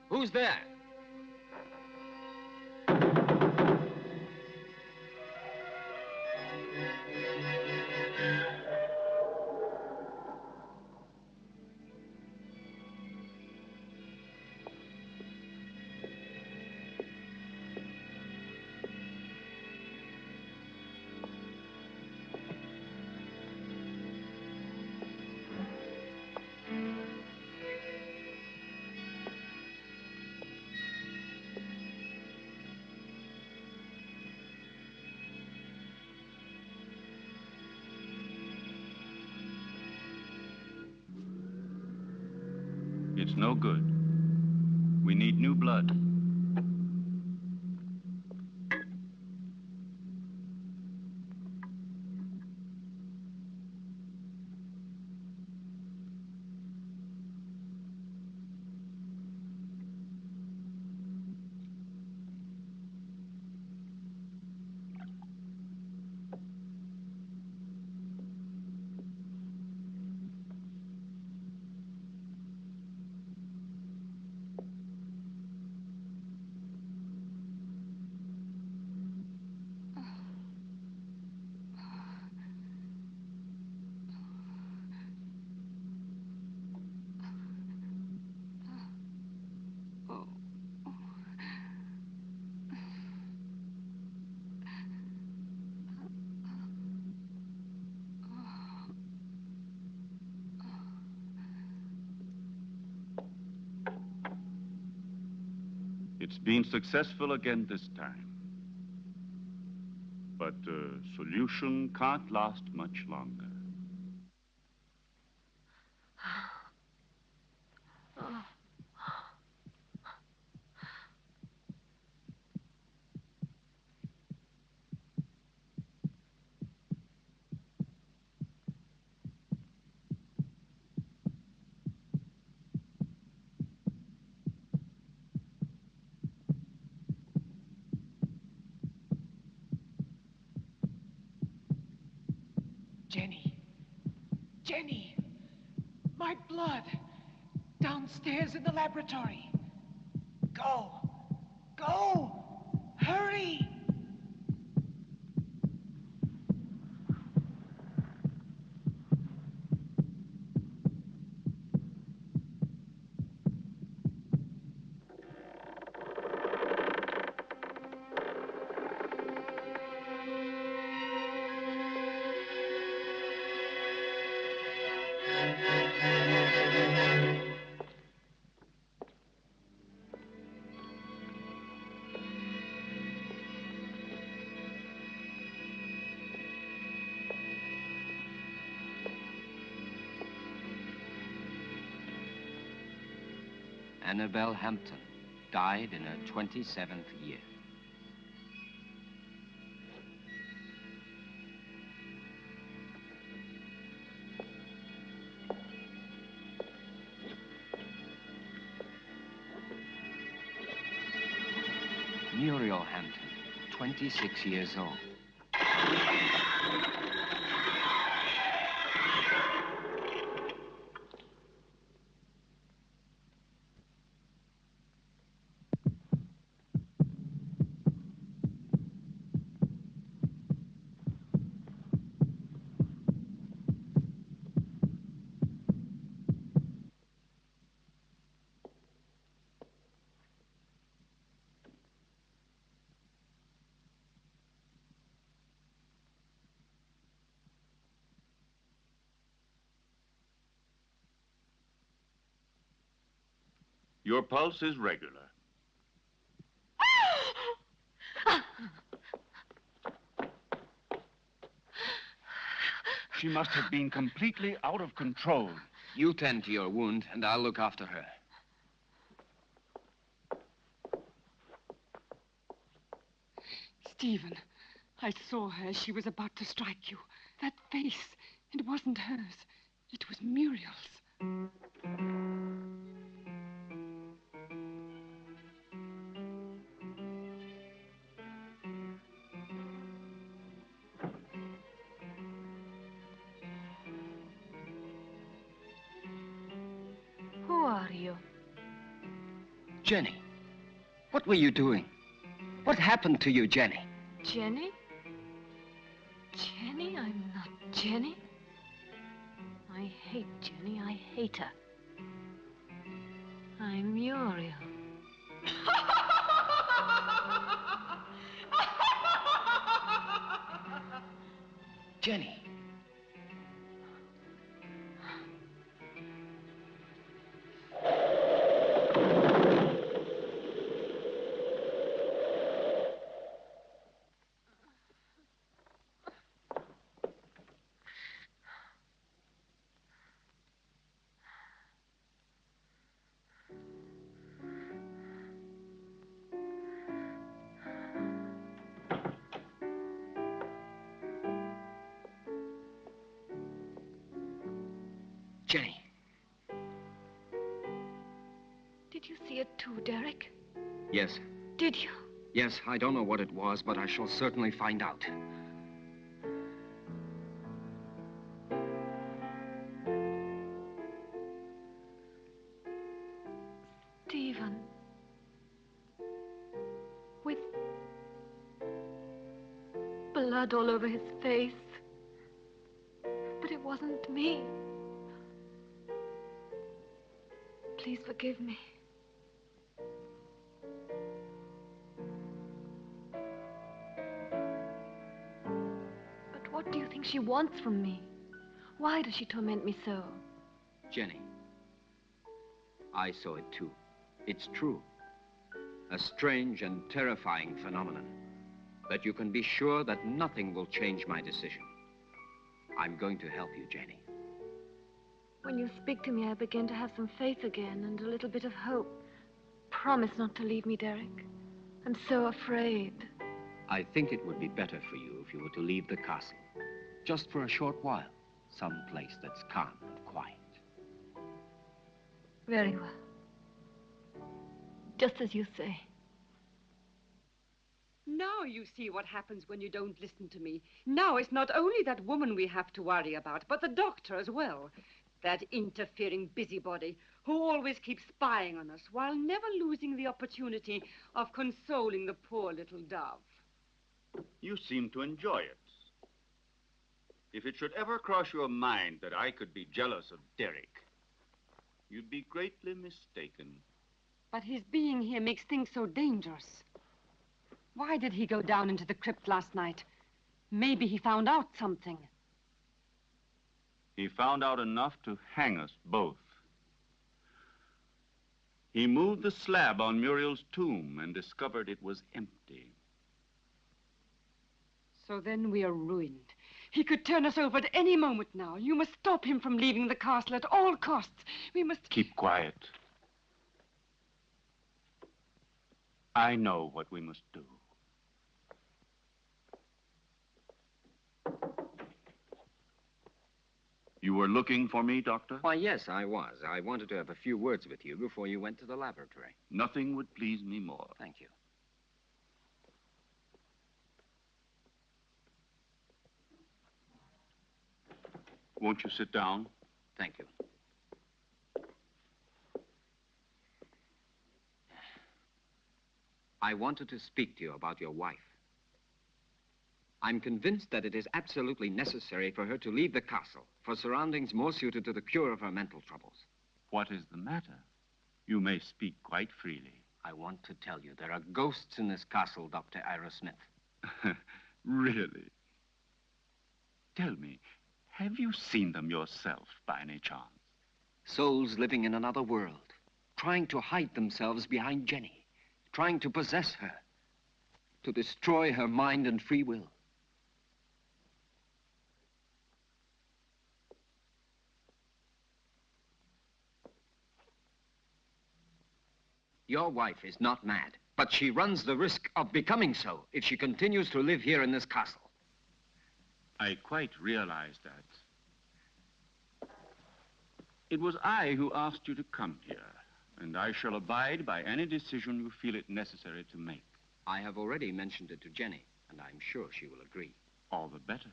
Who's there? It's no good. We need new blood. It's been successful again this time. But solution can't last much longer. Jenny! My blood! Downstairs in the laboratory. Go! Go! Hurry! Annabelle Hampton died in her 27th year. Muriel Hampton, 26 years old. Your pulse is regular. She must have been completely out of control. You tend to your wound, and I'll look after her. Stephen, I saw her as she was about to strike you. That face, it wasn't hers. It was Muriel's. Who are you? Jenny, what were you doing? What happened to you, Jenny? Jenny? Jenny? I'm not Jenny. I hate Jenny. I hate her. I'm Muriel. Jenny. Jenny. Did you see it too, Derek? Yes. Did you? Yes, I don't know what it was, but I shall certainly find out. Stephen. With blood all over his face. But it wasn't me. Please forgive me. But what do you think she wants from me? Why does she torment me so? Jenny, I saw it too. It's true. A strange and terrifying phenomenon. But you can be sure that nothing will change my decision. I'm going to help you, Jenny. When you speak to me, I begin to have some faith again and a little bit of hope. Promise not to leave me, Derek. I'm so afraid. I think it would be better for you if you were to leave the castle. Just for a short while. Some place that's calm and quiet. Very well. Just as you say. Now you see what happens when you don't listen to me. Now it's not only that woman we have to worry about, but the doctor as well. That interfering busybody who always keeps spying on us while never losing the opportunity of consoling the poor little dove. You seem to enjoy it. If it should ever cross your mind that I could be jealous of Derek, you'd be greatly mistaken. But his being here makes things so dangerous. Why did he go down into the crypt last night? Maybe he found out something. He found out enough to hang us both. He moved the slab on Muriel's tomb and discovered it was empty. So then we are ruined. He could turn us over at any moment now. You must stop him from leaving the castle at all costs. We must... Keep quiet. I know what we must do. You were looking for me, Doctor? Why, yes, I was. I wanted to have a few words with you before you went to the laboratory. Nothing would please me more. Thank you. Won't you sit down? Thank you. I wanted to speak to you about your wife. I'm convinced that it is absolutely necessary for her to leave the castle for surroundings more suited to the cure of her mental troubles. What is the matter? You may speak quite freely. I want to tell you there are ghosts in this castle, Dr. Ira Smith. Really? Tell me, have you seen them yourself by any chance? Souls living in another world, trying to hide themselves behind Jenny, trying to possess her, to destroy her mind and free will. Your wife is not mad, but she runs the risk of becoming so if she continues to live here in this castle. I quite realize that. It was I who asked you to come here, and I shall abide by any decision you feel it necessary to make. I have already mentioned it to Jenny, and I'm sure she will agree. All the better.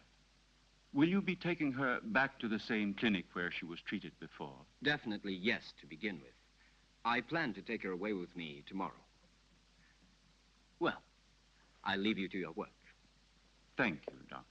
Will you be taking her back to the same clinic where she was treated before? Definitely yes, to begin with. I plan to take her away with me tomorrow. Well, I'll leave you to your work. Thank you, Doctor.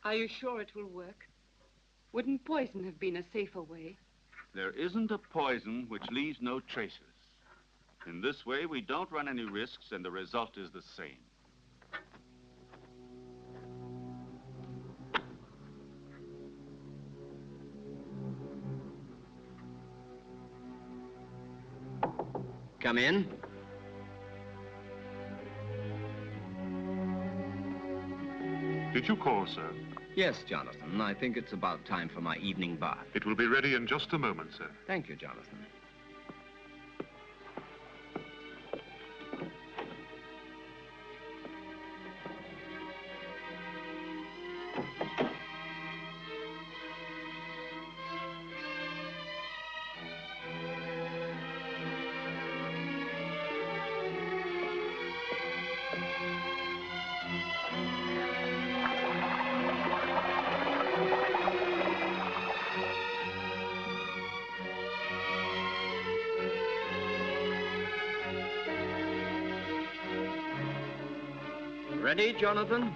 Are you sure it will work? Wouldn't poison have been a safer way? There isn't a poison which leaves no traces. In this way, we don't run any risks, and the result is the same. Come in. Did you call, sir? Yes, Jonathan. I think it's about time for my evening bath. It will be ready in just a moment, sir. Thank you, Jonathan. Ready, Jonathan?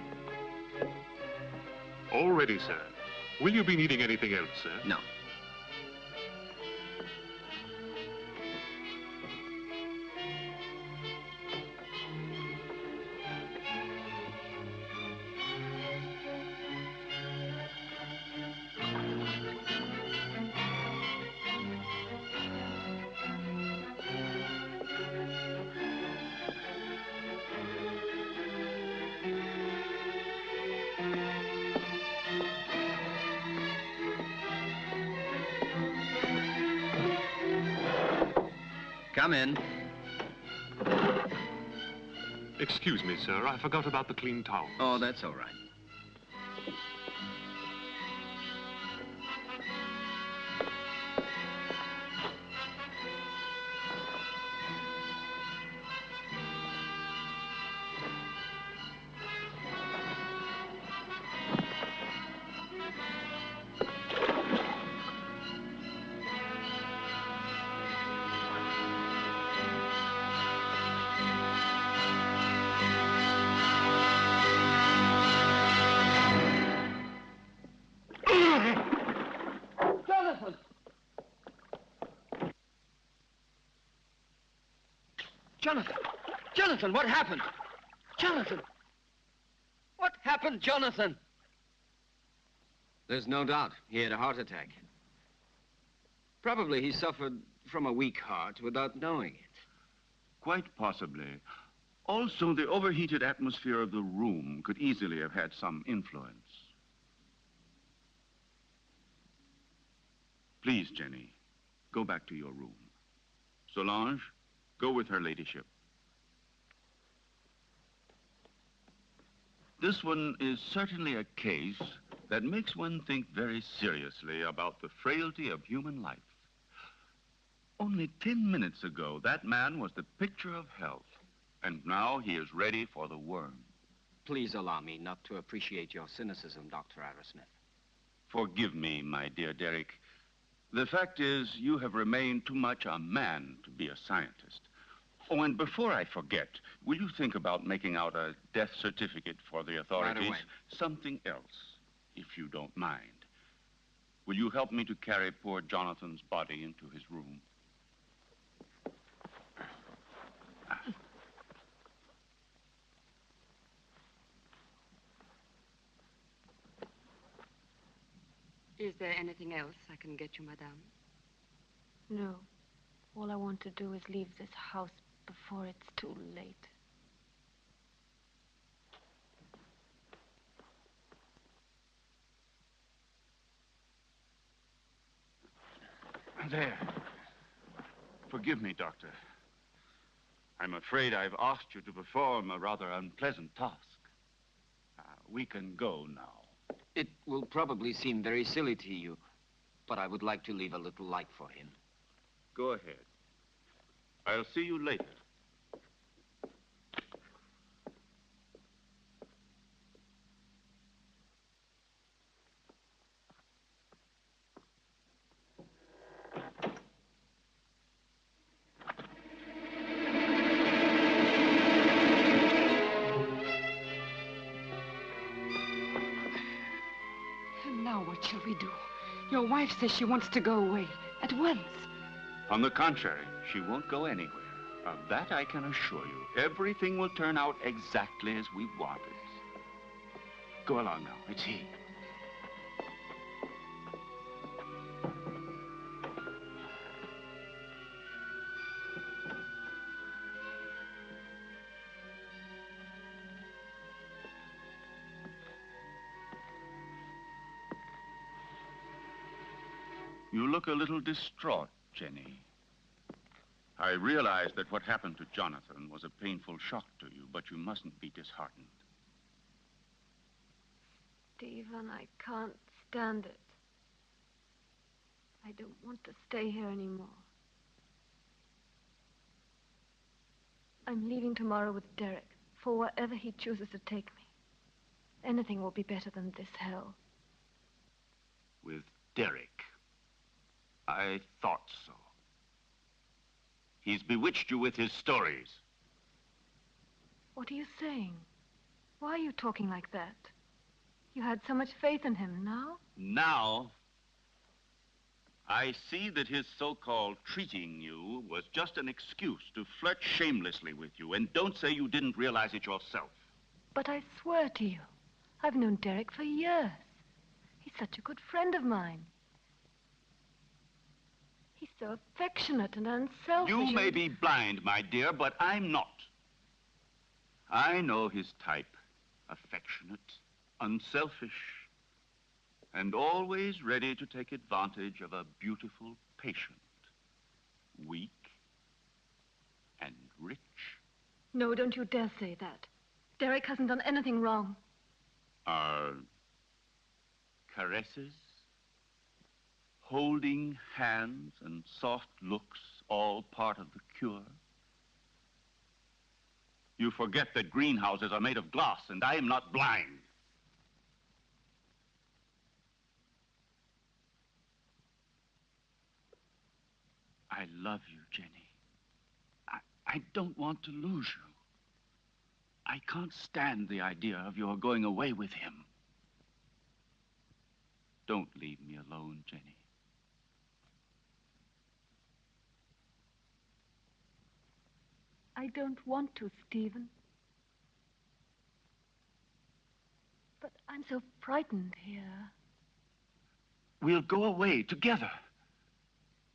All ready, sir. Will you be needing anything else, sir? No. Come in. Excuse me, sir. I forgot about the clean towels. Oh, that's all right. Jonathan! Jonathan, what happened? Jonathan! What happened, Jonathan? There's no doubt he had a heart attack. Probably he suffered from a weak heart without knowing it. Quite possibly. Also, the overheated atmosphere of the room could easily have had some influence. Please, Jenny, go back to your room. Solange, go with her ladyship. This one is certainly a case that makes one think very seriously about the frailty of human life. Only 10 minutes ago, that man was the picture of health, and now he is ready for the worm. Please allow me not to appreciate your cynicism, Dr. Arrowsmith. Forgive me, my dear Derek. The fact is, you have remained too much a man to be a scientist. Oh, and before I forget, will you think about making out a death certificate for the authorities? Right away. Something else, if you don't mind. Will you help me to carry poor Jonathan's body into his room? Is there anything else I can get you, madame? No. All I want to do is leave this house before it's too late. There. Forgive me, Doctor. I'm afraid I've asked you to perform a rather unpleasant task. We can go now. It will probably seem very silly to you, but I would like to leave a little light for him. Go ahead. I'll see you later. And now what shall we do? Your wife says she wants to go away at once. On the contrary, she won't go anywhere. Of that I can assure you. Everything will turn out exactly as we want it. Go along now. It's he. You look a little distraught, Jenny. I realize that what happened to Jonathan was a painful shock to you, but you mustn't be disheartened. Stephen, I can't stand it. I don't want to stay here anymore. I'm leaving tomorrow with Derek for wherever he chooses to take me. Anything will be better than this hell. With Derek? I thought so. He's bewitched you with his stories. What are you saying? Why are you talking like that? You had so much faith in him. Now? Now, I see that his so-called treating you was just an excuse to flirt shamelessly with you, and don't say you didn't realize it yourself. But I swear to you, I've known Derek for years. He's such a good friend of mine. He's so affectionate and unselfish. You may be blind, my dear, but I'm not. I know his type. Affectionate, unselfish, and always ready to take advantage of a beautiful patient. Weak and rich. No, don't you dare say that. Derek hasn't done anything wrong. Are caresses, holding hands, and soft looks all part of the cure? You forget that greenhouses are made of glass, and I am not blind. I love you, Jenny. I don't want to lose you. I can't stand the idea of your going away with him. Don't leave me alone, Jenny. I don't want to, Stephen. But I'm so frightened here. We'll go away together.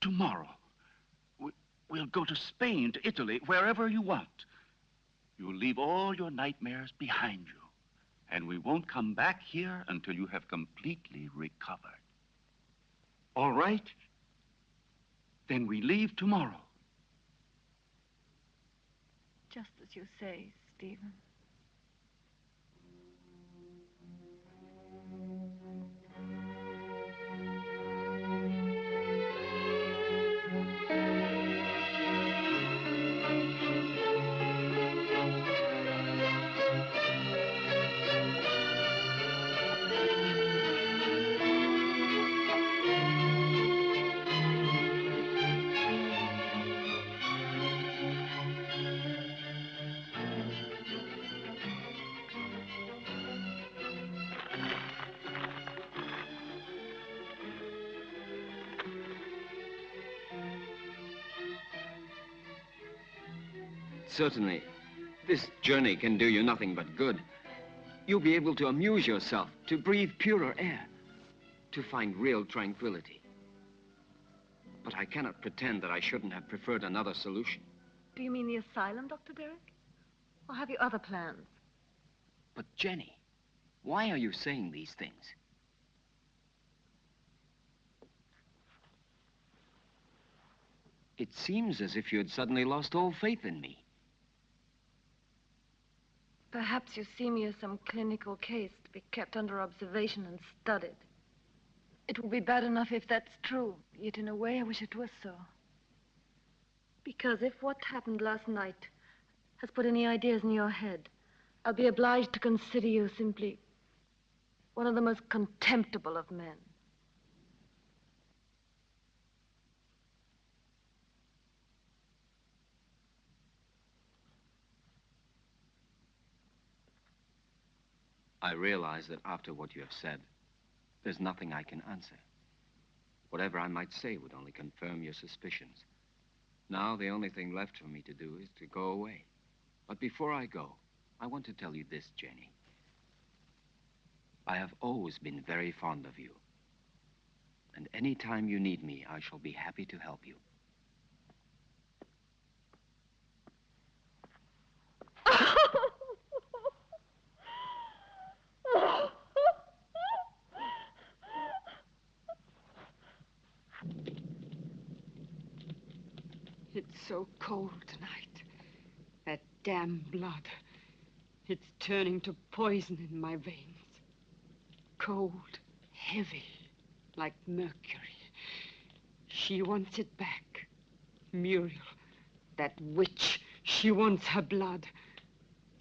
Tomorrow. We'll go to Spain, to Italy, wherever you want. You'll leave all your nightmares behind you. And we won't come back here until you have completely recovered. All right? Then we leave tomorrow. Just as you say, Stephen. Certainly, this journey can do you nothing but good. You'll be able to amuse yourself, to breathe purer air, to find real tranquility. But I cannot pretend that I shouldn't have preferred another solution. Do you mean the asylum, Dr. Derek? Or have you other plans? But Jenny, why are you saying these things? It seems as if you had suddenly lost all faith in me. Perhaps you see me as some clinical case to be kept under observation and studied. It will be bad enough if that's true, yet in a way I wish it was so. Because if what happened last night has put any ideas in your head, I'll be obliged to consider you simply one of the most contemptible of men. I realize that after what you have said, there's nothing I can answer. Whatever I might say would only confirm your suspicions. Now, the only thing left for me to do is to go away. But before I go, I want to tell you this, Jenny. I have always been very fond of you. And any time you need me, I shall be happy to help you. It's so cold tonight. That damn blood. It's turning to poison in my veins. Cold, heavy, like mercury. She wants it back. Muriel, that witch, she wants her blood.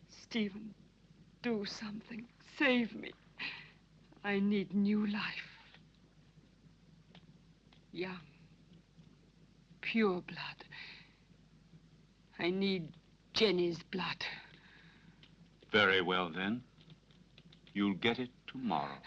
Stephen, do something. Save me. I need new life. Young, pure blood. I need Jenny's blood. Very well, then. You'll get it tomorrow.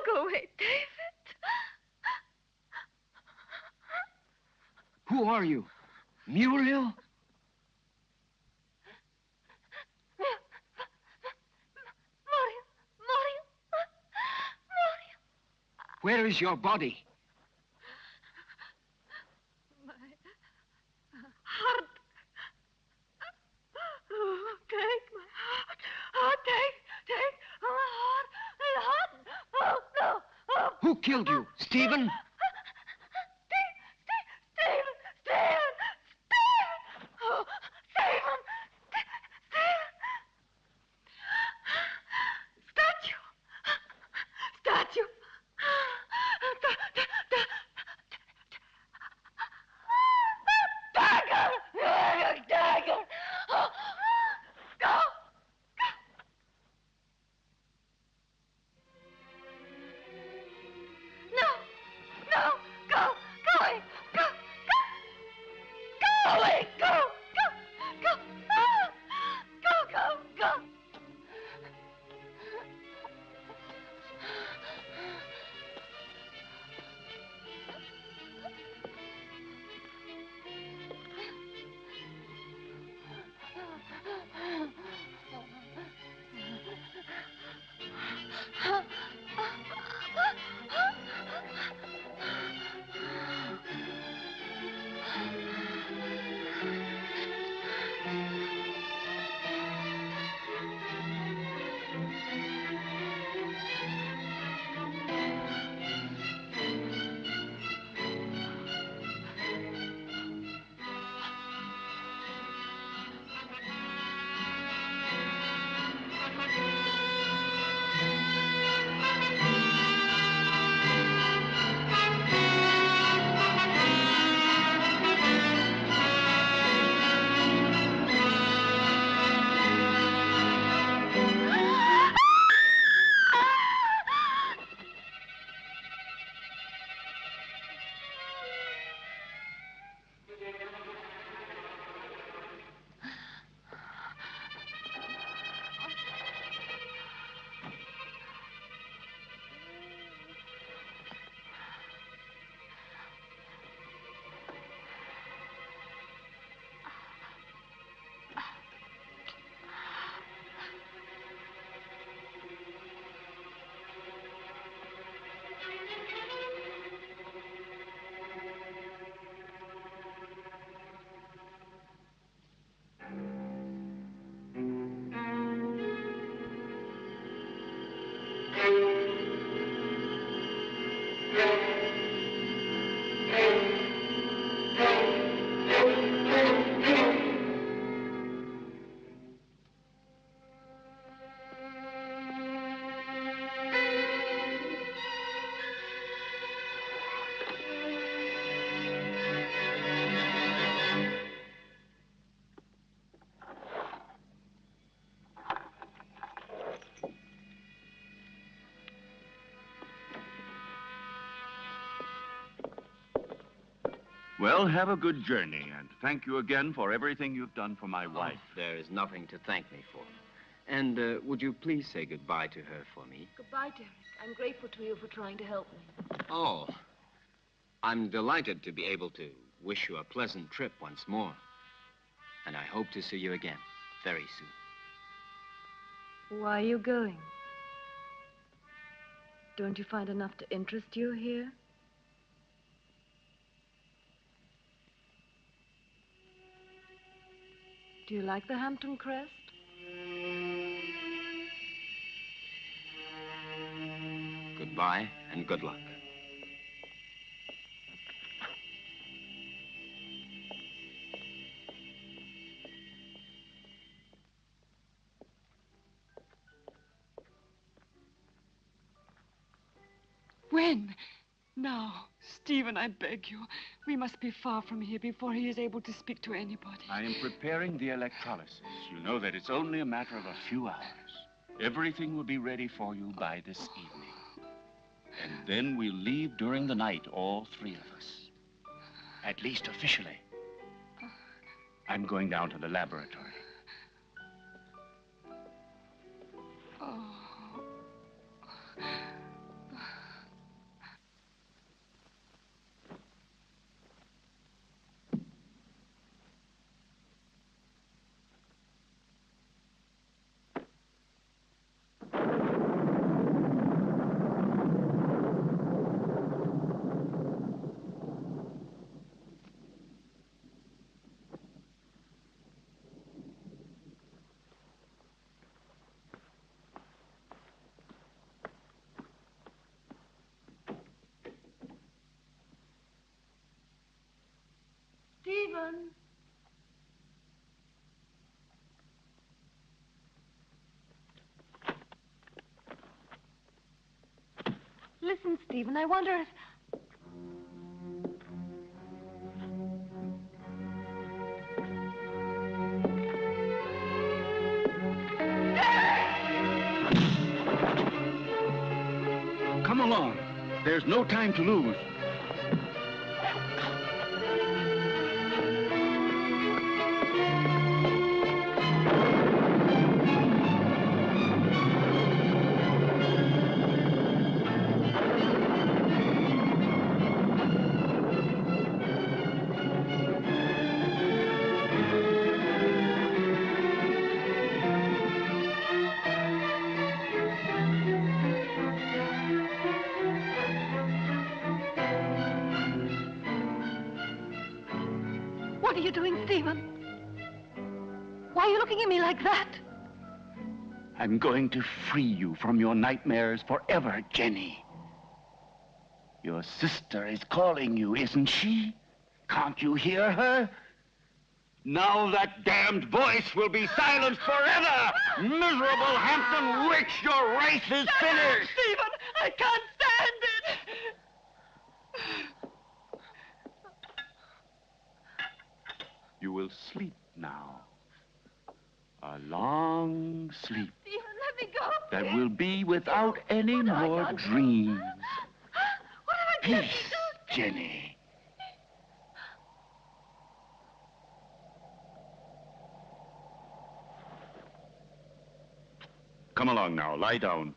Go away, David. Who are you? Muriel? Where is your body? My heart. Oh, take my heart. Oh, take my heart. My heart. Oh, no. Oh. Who killed you? Stephen? Stephen! Oh, Stephen! Statue! Dagger! Oh, go! No! Well, have a good journey, and thank you again for everything you've done for my wife. There is nothing to thank me for. And would you please say goodbye to her for me? Goodbye, Derek. I'm grateful to you for trying to help me. Oh, I'm delighted to be able to wish you a pleasant trip once more. And I hope to see you again very soon. Why are you going? Don't you find enough to interest you here? Do you like the Hampton crest? Goodbye and good luck. When? Now. Stephen, I beg you. We must be far from here before he is able to speak to anybody. I am preparing the electrolysis. You know that it's only a matter of a few hours. Everything will be ready for you by this evening. And then we'll leave during the night, all three of us. At least officially. I'm going down to the laboratory. Stephen! Listen, Stephen, I wonder if... Come along. There's no time to lose. What are you doing, Stephen? Why are you looking at me like that? I'm going to free you from your nightmares forever, Jenny. Your sister is calling you, isn't she? Can't you hear her? Now that damned voice will be silenced forever! Miserable Hampton witch, your race is finished! Stephen, I can't stand it! You will sleep now. A long sleep Stephen, let me go. that will be without any more dreams. What have I done? Peace, Jenny. Come along now, lie down.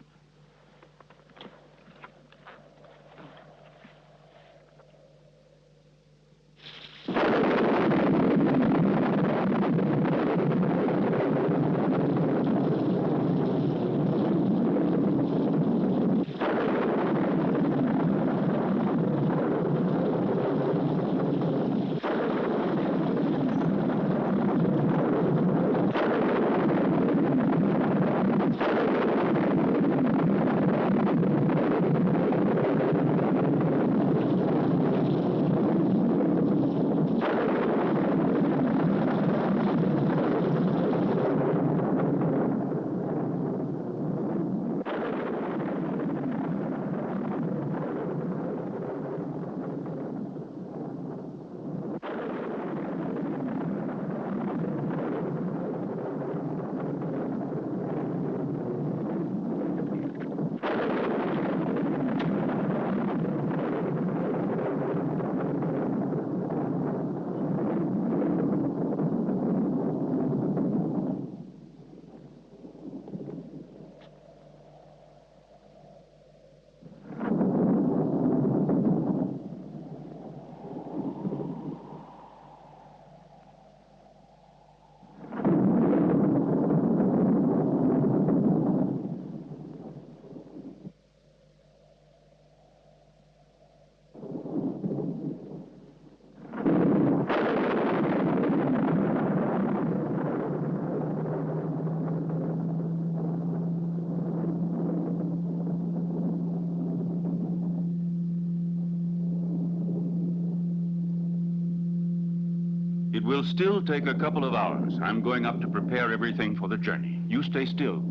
It will still take a couple of hours. I'm going up to prepare everything for the journey. You stay still.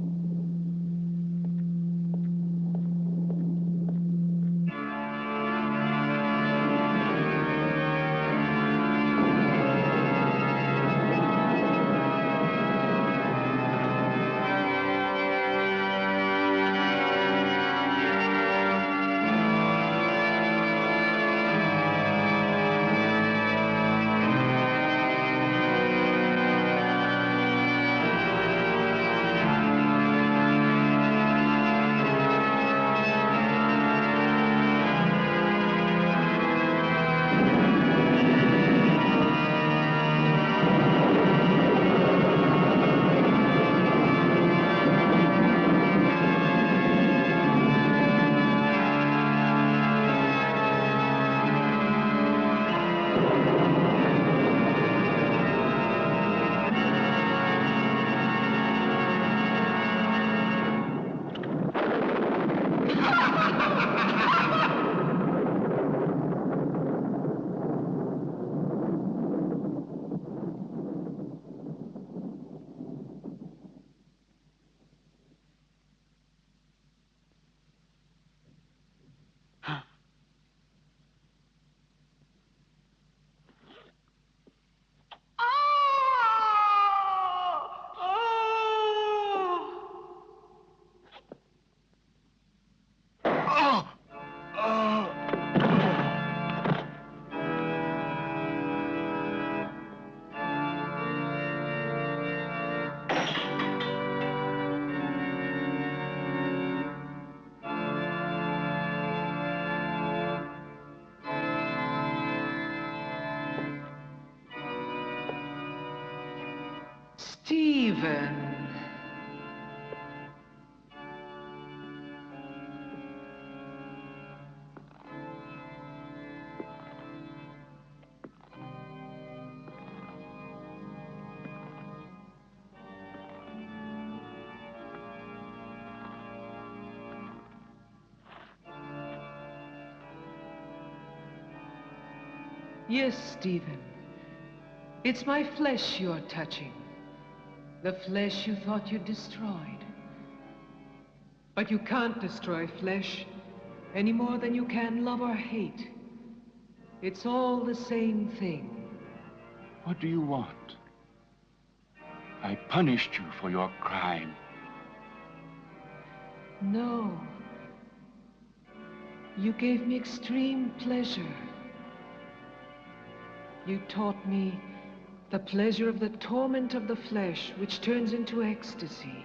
Stephen. Yes, Stephen. It's my flesh you're touching. The flesh you thought you'd destroyed. But you can't destroy flesh any more than you can love or hate. It's all the same thing. What do you want? I punished you for your crime. No. You gave me extreme pleasure. You taught me the pleasure of the torment of the flesh, which turns into ecstasy.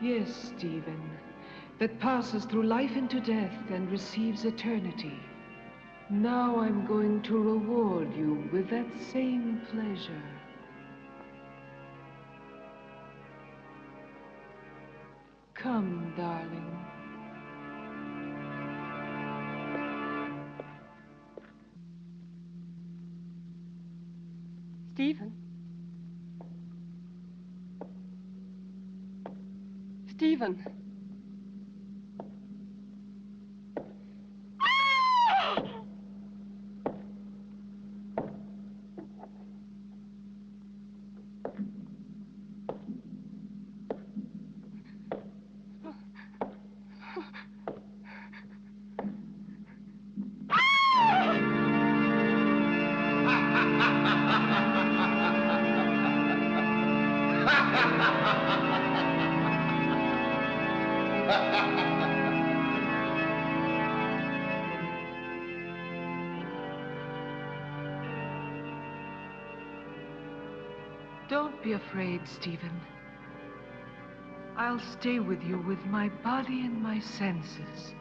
Yes, Stephen, that passes through life into death and receives eternity. Now I'm going to reward you with that same pleasure. Come, darling. Stephen? Stephen? Don't be afraid, Stephen. I'll stay with you with my body and my senses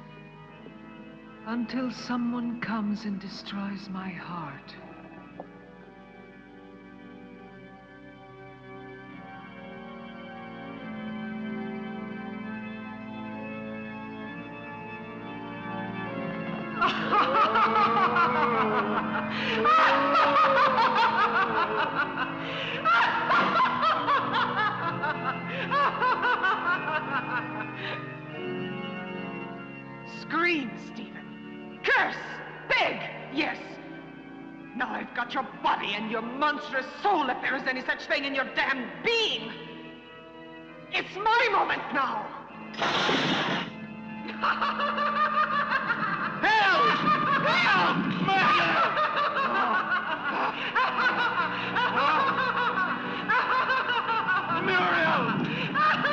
until someone comes and destroys my heart. Scream, Stephen. Curse! Beg! Yes. Now I've got your body and your monstrous soul, if there is any such thing in your damned being. It's my moment now. Help! Help! Murder! Muriel! Help!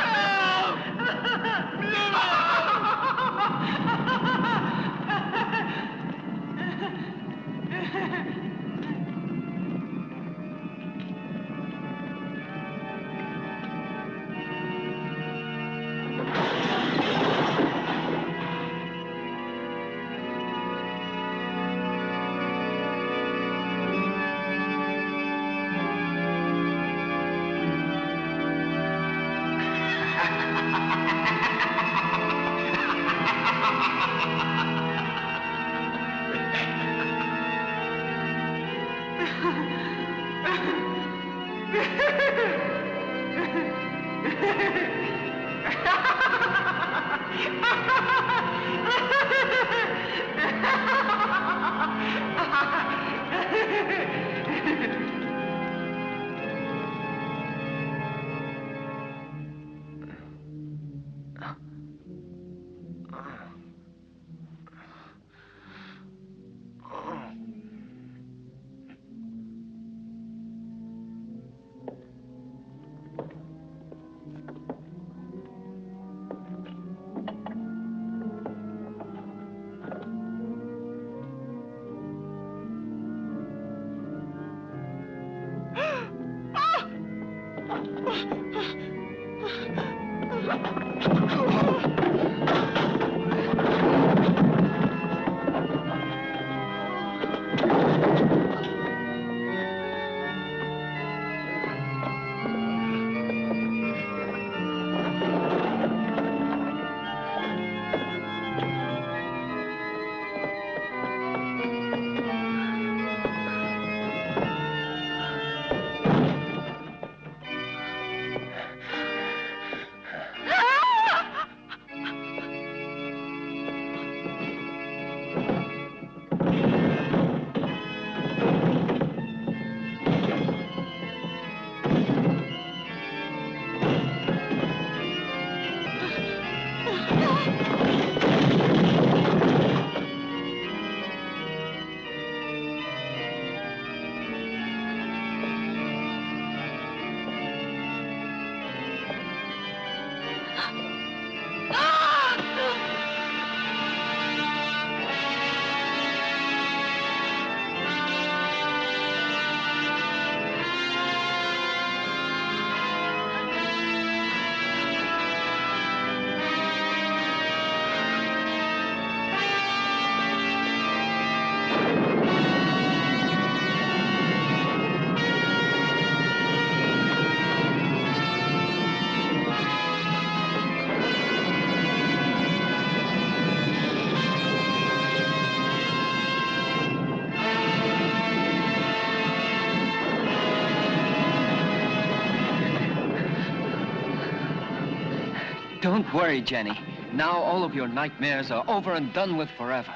Don't worry, Jenny. Now all of your nightmares are over and done with forever.